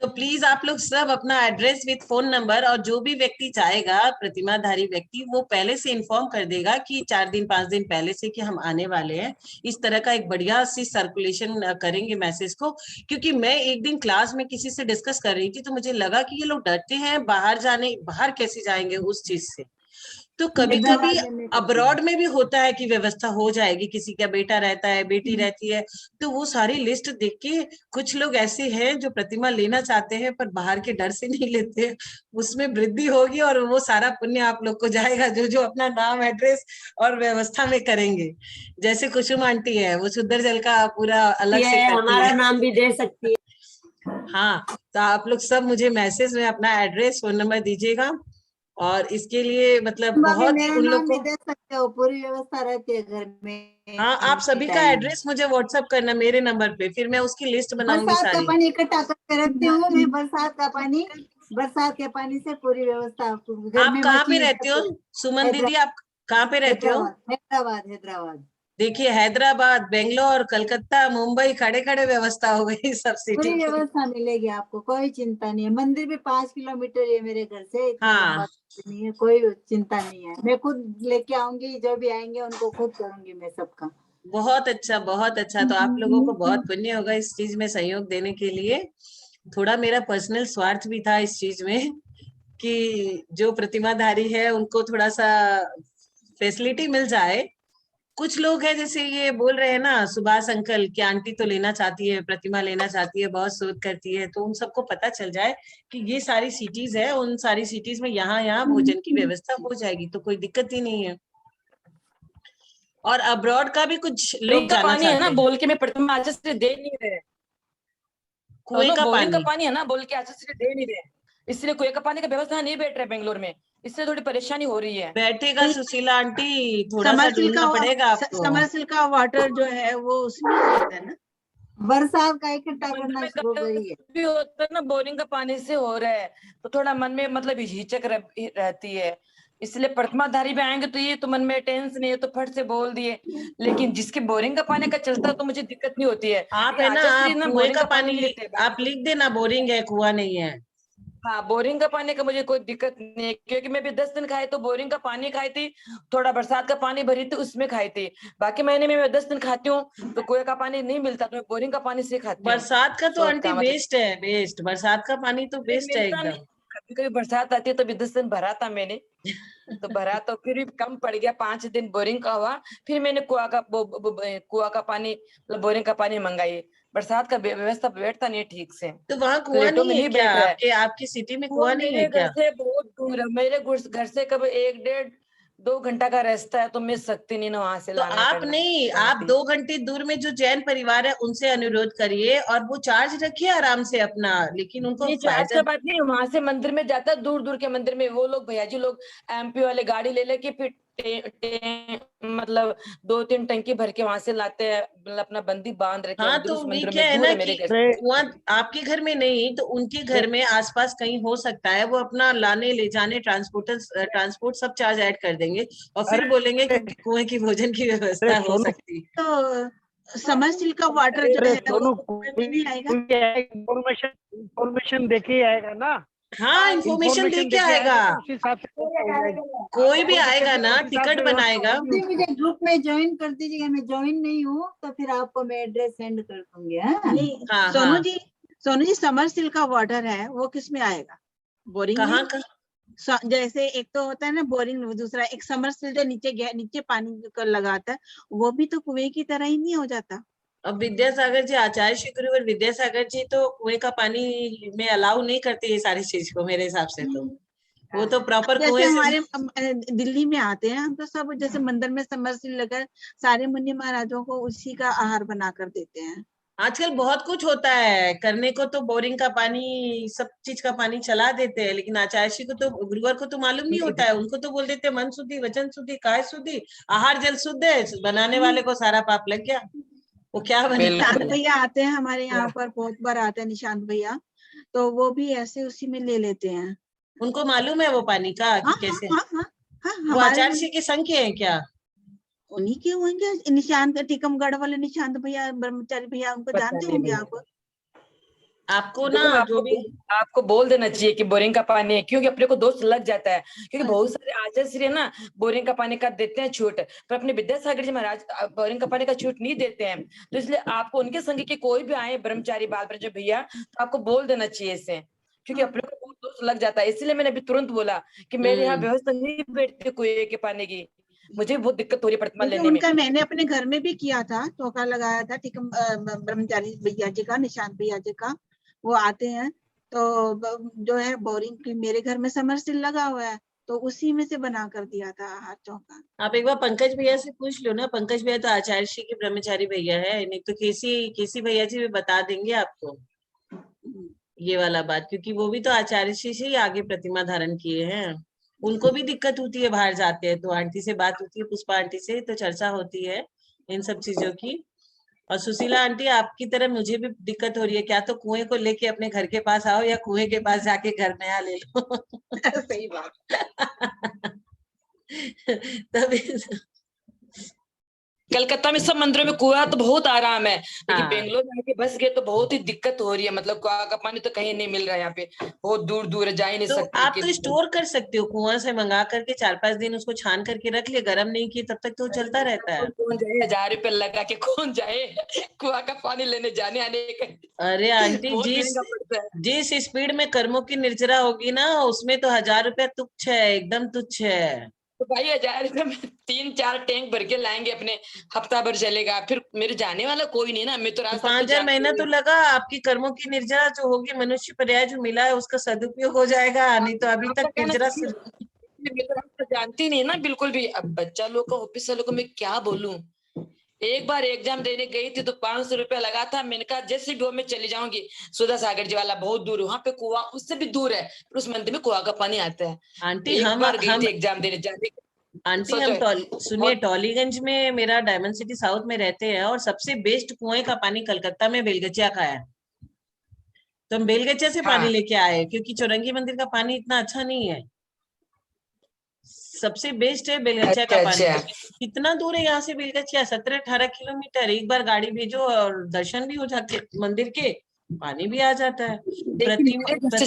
तो प्लीज आप लोग सब अपना एड्रेस विद फोन नंबर, और जो भी व्यक्ति चाहेगा प्रतिमाधारी व्यक्ति, वो पहले से इन्फॉर्म कर देगा कि 4 दिन 5 दिन पहले से कि हम आने वाले हैं। इस तरह का एक बढ़िया सी सर्कुलेशन करेंगे मैसेज को। क्योंकि मैं एक दिन क्लास में किसी से डिस्कस कर रही थी तो मुझे लगा कि ये लोग डरते हैं बाहर कैसे जाएंगे उस चीज से। तो कभी कभी अब्रॉड में भी होता है कि व्यवस्था हो जाएगी, किसी का बेटा रहता है, बेटी रहती है, तो वो सारी लिस्ट देख के कुछ लोग ऐसे हैं जो प्रतिमा लेना चाहते हैं पर बाहर के डर से नहीं लेते। उसमें वृद्धि होगी और वो सारा पुण्य आप लोग को जाएगा जो जो अपना नाम, एड्रेस और व्यवस्था में करेंगे। जैसे कुसुम आंटी है, वो शुद्ध जल का पूरा अलग से करती हमारा नाम भी दे सकती है। हाँ, तो आप लोग सब मुझे मैसेज में अपना एड्रेस, फोन नंबर दीजिएगा। और इसके लिए मतलब बहुत उन लोग को दे सकते हो, पूरी व्यवस्था रहती है घर में। हाँ, आप सभी का एड्रेस मुझे व्हाट्सएप करना मेरे नंबर पे, फिर मैं उसकी लिस्ट बनाऊंगी बरसात का सारी। पानी इकट्ठा करके रखती हूँ मैं। बरसात के पानी से पूरी व्यवस्था घर आप में। कहाँ पे रहते हो सुमन दीदी, आप कहाँ पे रहते हो? हैदराबाद। देखिए, हैदराबाद, बेंगलोर, कलकत्ता, मुंबई, खड़े खड़े व्यवस्था हो गई सब सिटी पूरी की। व्यवस्था मिलेगी आपको, कोई चिंता नहीं है। मंदिर भी 5 किलोमीटर है मेरे घर से, हाँ, नहीं है, कोई चिंता नहीं है। मैं खुद लेके आऊंगी, जो भी आएंगे उनको खुद करूंगी मैं सबका। बहुत अच्छा, बहुत अच्छा। तो आप लोगों को बहुत पुण्य होगा इस चीज में सहयोग देने के लिए। थोड़ा मेरा पर्सनल स्वार्थ भी था इस चीज में कि जो प्रतिमाधारी है उनको थोड़ा सा फैसिलिटी मिल जाए। कुछ लोग हैं जैसे ये बोल रहे हैं ना सुभाष अंकल कि आंटी तो लेना चाहती है, प्रतिमा लेना चाहती है, बहुत शोध करती है, तो उन सबको पता चल जाए कि ये सारी सिटीज है, उन सारी सिटीज में यहाँ भोजन की व्यवस्था हो जाएगी, तो कोई दिक्कत ही नहीं है। और अब्रॉड का भी कुछ लोग जाना चाहते हैं। ना बोल के मैं प्रतिमा अच्छे से दे नहीं रहे, कुएं का पानी है ना बोल के अच्छे से दे नहीं रहे, इसलिए कुएं का पानी का व्यवस्था नहीं बैठ रहा है बेंगलोर में, इससे थोड़ी परेशानी हो रही है। बैठेगा सुशीला आंटी, थोड़ा सा ढूंढना पड़ेगा आपको। समरसिल का वाटर जो है वो उसमें होता है ना, बरसात का इकट्ठा करना शुरू करिए। भी होता है ना, बोरिंग का पानी से हो रहा है तो थोड़ा मन में मतलब हिचक रहती है, इसलिए प्रतिमाधारी भी आएंगे तो ये तो मन में टेंशन नहीं है तो फट से बोल दिए। लेकिन जिसके बोरिंग का पानी का चलता तो मुझे दिक्कत नहीं होती है। आप है ना, आप कुएं का पानी आप लिख देना, बोरिंग है, कुआं नहीं है। हाँ, बोरिंग का पानी का मुझे कोई दिक्कत नहीं है, क्योंकि मैं भी 10 दिन खाई तो बोरिंग का पानी खाई थी, थोड़ा बरसात का पानी भरी थी उसमें खाई थी। बाकी महीने में मैं 10 दिन खाती हूँ तो कुएं का पानी नहीं मिलता तो मैं बोरिंग का पानी से खाती हूँ। बरसात का तो आंटी बेस्ट है, बेस्ट। बरसात का पानी तो बेस्ट है एकदम। कभी कभी बरसात आती है तो भी 10 दिन भरा था मैंने, तो भरा तो फिर भी कम पड़ गया, 5 दिन बोरिंग का हुआ, फिर मैंने कुआं का पानी मतलब बोरिंग का पानी मंगाई। बरसात का व्यवस्था बैठता नहीं ठीक से, तो वहाँ कुआं प्लेटों में नहीं है नहीं क्या? बैठ रहा है। आपकी सिटी में कुआं कुआं नहीं है मेरे घर क्या? से बहुत दूर है, मेरे घर से कभी 1-1.5-2 घंटा का रास्ता है, तो मैं सकती नहीं ना वहां से तो लाना आप करना नहीं, आप पानी। 2 घंटे दूर में जो जैन परिवार है उनसे अनुरोध करिए और वो चार्ज रखिए आराम से अपना, लेकिन उनको नहीं चार्ज फायदा। का बात नहीं, वहां से मंदिर में जाता है, दूर दूर के मंदिर में वो लोग भैया जी लोग एमपी वाले गाड़ी ले लेके फिर मतलब 2-3 टंकी भर के वहां से लाते हैं, मतलब अपना बंदी बांध रखे हाँ, उधर तो उस वे मंदिर क्या में, है दूर ना है मेरे कि घर से। कुआं आपके घर में नहीं तो उनके घर में आसपास कहीं हो सकता है, वो अपना लाने ले जाने ट्रांसपोर्ट सब चार्ज ऐड कर देंगे और फिर बोलेंगे कि कुएं की भोजन की व्यवस्था हो सकती। तो समरसील का वाटर जो है वो कुएं में नहीं आएगा? इंफॉर्मेशन देके ही आएगा ना। हाँ, इंफॉर्मेशन दे के आएगा, तो उसी हिसाब से कोई भी आएगा ना, टिकट बनाएगा। मुझे ग्रुप में ज्वाइन कर दीजिएगा, मैं ज्वाइन नहीं हूँ तो फिर आपको मैं एड्रेस सेंड कर दूंगी। नहीं हाँ, सोनू हाँ। जी समरसील का वाटर है वो किस में आएगा? बोरिंग में? कहाँ का? जैसे एक तो होता है ना बोरिंग, दूसरा एक समरसील जो नीचे पानी को लगाता है, वो भी तो कुएं की तरह ही नहीं हो जाता? अब विद्यासागर जी, आचार्य श्री गुरुवर विद्यासागर जी तो कुएं का पानी में अलाउ नहीं करते ये सारी चीज को, मेरे हिसाब से तो वो तो प्रॉपर जैसे कुएं से। हमारे दिल्ली में आते हैं हम तो सब जैसे मंदिर में समरसील लगा सारे मुनि महाराजों को उसी का आहार बना कर देते हैं। आजकल बहुत कुछ होता है करने को, तो बोरिंग का पानी सब चीज का पानी चला देते हैं, लेकिन आचार्य श्री को तो गुरुवर को तो मालूम नहीं होता है, उनको तो बोल देते मन शुद्धि, वचन शुद्धि, काय शुद्धि, आहार जल शुद्ध है, बनाने वाले को सारा पाप लग गया, वो क्या बना। निशांत भैया आते हैं हमारे यहाँ पर, बहुत बार आते हैं निशांत भैया, तो वो भी ऐसे उसी में ले लेते हैं। उनको मालूम है वो पानी का कि कैसे। वो हमारे आचार्य श्री के संग के हैं क्या? उन्हीं के होंगे, निशांत टीकमगढ़ वाले निशांत भैया, ब्रह्मचारी भैया, उनको जानते होंगे आप? आपको ना जो भी आपको बोल देना चाहिए कि बोरिंग का पानी है, क्योंकि अपने को दोस्त लग जाता है, क्योंकि बहुत सारे आचार्य श्री ना बोरिंग का पानी का देते हैं छूट, पर अपने विद्यासागर जी महाराज बोरिंग का पानी का छूट नहीं देते हैं। तो इसलिए आपको उनके संग के कोई भी आए ब्रह्मचारी बाल जो भैया, तो आपको बोल देना चाहिए इसे, क्योंकि अपने को बहुत दोस्त लग जाता है। इसलिए मैंने अभी तुरंत बोला कि मेरे यहाँ व्यवस्था नहीं बैठती कुएं के पानी की, मुझे बहुत दिक्कत हो रही है प्रतिमा लेने में। उनका मैंने अपने घर में भी किया था, टोका लगाया था टीकम ब्रह्मचारी भैया जी का, निशांत भैया जी का, वो आते हैं तो जो है बोरिंग की मेरे घर में समरसील लगा हुआ है, तो उसी में से बना कर दिया था हाथ चौका। आप एक बार पंकज भैया से पूछ लो ना, पंकज भैया तो आचार्य श्री के ब्रह्मचारी भैया है, नहीं तो केसी भैया जी भी बता देंगे आपको ये वाला बात, क्योंकि वो भी तो आचार्य श्री से ही आगे प्रतिमा धारण किए हैं, उनको भी दिक्कत होती है, बाहर जाते हैं तो आंटी से बात होती है, पुष्पा आंटी से तो चर्चा होती है इन सब चीजों की। और सुशीला आंटी, आपकी तरह मुझे भी दिक्कत हो रही है, क्या तो कुएं को लेके अपने घर के पास आओ या कुएं के पास जाके घर नया ले लो। सही बात। तभी कलकत्ता में सब मंदिरों में कुआं तो बहुत आराम है, लेकिन बेंगलोर में आके बस गए तो बहुत ही दिक्कत हो रही है, मतलब कुआं का पानी तो कहीं नहीं मिल रहा है, यहाँ पे बहुत दूर दूर है, जा ही नहीं तो सकते। आप तो स्टोर कर सकते हो, कुआं से मंगा करके 4-5 दिन उसको छान करके रख लिए, गर्म नहीं किए तब तक तो चलता रहता है। कौन जाए 1000 रुपए लगा के, कौन जाए कुआं का पानी लेने जाने आने का। अरे आंटी, जिस स्पीड में कर्मों की निर्जरा होगी ना, उसमें तो 1000 रुपया तुच्छ है, एकदम तुच्छ है। तो भाई 1000 रुपए में 3-4 टैंक भर के लाएंगे, अपने हफ्ता भर चलेगा, फिर मेरे जाने वाला कोई नहीं ना, मैं तो रास्ता 5000 महीना तो लगा, आपकी कर्मों की निर्जरा जो होगी, मनुष्य पर्याय जो मिला है उसका सदुपयोग हो जाएगा, नहीं तो अभी तक निर्जरा मैं तो रास्ता जानती नहीं ना बिल्कुल भी। अब बच्चा लोग को, ऑफिस वालों को मैं क्या बोलूं। एक बार एग्जाम देने गई थी तो 500 रुपया लगा था, मैंने कहा जैसे भी हो मैं चली जाऊंगी, सुधा सागर जी वाला बहुत दूर है, वहां पे कुआं उससे भी दूर है, उस मंदिर में कुआं का पानी आता है। आंटी एक हम बार गई थी एग्जाम देने जाने। आंटी हम सुनिए, टॉलीगंज में मेरा डायमंड सिटी साउथ में रहते हैं, और सबसे बेस्ट कुएं का पानी कलकत्ता में बेलगचिया का है, तो हम बेलगचिया से पानी लेके आए, क्योंकि चौरंगी मंदिर का पानी इतना अच्छा नहीं है, सबसे बेस्ट है बेलगचिया का पानी। कितना दूर है यहाँ से बेलगचिया? 17-18 किलोमीटर। एक बार गाड़ी भेजो और दर्शन भी हो जाते मंदिर के, पानी भी आ जाता है। कम से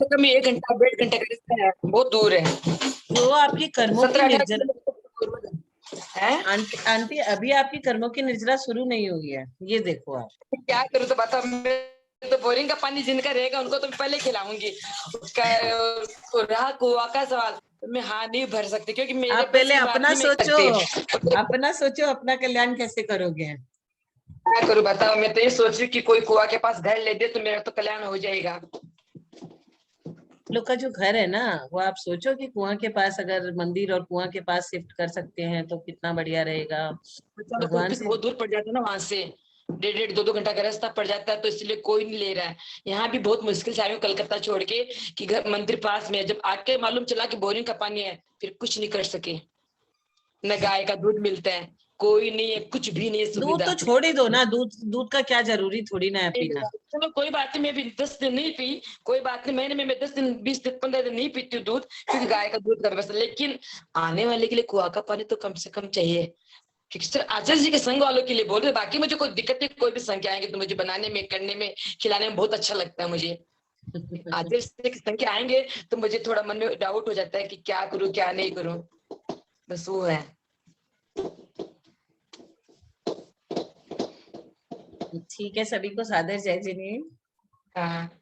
कम 1 घंटा 1.5 घंटे का रास्ता है, बहुत दूर है। जो आपकी कर्मों की निर्जरा आंटी, अभी आपकी कर्मों की निर्जरा शुरू नहीं हुई है, ये देखो आप। क्या करूँ तो बता, तो बोरिंग का पानी जिनका रहेगा उनको तो मैं पहले खिलाऊंगी। उसका रहा कुआ का सवाल, तो मैं हाँ नहीं भर सकती क्योंकि मेरे आप पहले बस की बात अपना नहीं मैं सोचो, करती। अपना सोचो, अपना कल्याण कैसे करोगे? क्या करूँ बताओ, मैं तो ये सोच रही हूँ कि कोई कुआ के पास घर ले दे तो मेरा तो कल्याण हो जाएगा। लोग का जो घर है ना, वो आप सोचो कि कुआं के पास अगर मंदिर और कुआं के पास शिफ्ट कर सकते हैं तो कितना बढ़िया रहेगा। भगवान से बहुत दूर पड़ जाता है ना, वहां से 1.5 2 घंटा का रास्ता पड़ जाता है, तो इसलिए कोई नहीं ले रहा है। यहाँ भी बहुत मुश्किल से आए हूँ कलकत्ता छोड़ के कि घर मंदिर पास में है। जब आके मालूम चला कि बोरिंग का पानी है, फिर कुछ नहीं कर सके। न गाय का दूध मिलता है, कोई नहीं है, कुछ भी नहीं है दूध सुविधा। तो छोड़ ही दो ना, दूध का क्या जरूरी थोड़ी ना है पीना। चलो कोई बात नहीं, मैं भी 10 दिन नहीं पी, कोई बात नहीं, महीने में मैं 10 दिन 20 दिन 15 दिन नहीं पीती हूँ दूध, क्योंकि गाय का दूध का व्यवस्था। लेकिन आने वाले के लिए कुआ का पानी तो कम से कम चाहिए, क्योंकि सिर्फ आचार्य जी के संघ वालों के लिए बोल रहे। बाकी मुझे कोई दिक्कत नहीं, कोई भी संख्या आएंगे तो मुझे बनाने में, करने में, खिलाने में बहुत अच्छा लगता है मुझे। आचार्य जी की संख्या आएंगे तो मुझे थोड़ा मन में डाउट हो जाता है कि क्या करूँ क्या नहीं करूँ, बस वो है। ठीक है, सभी को सादर जय जिनेंद्र। हाँ।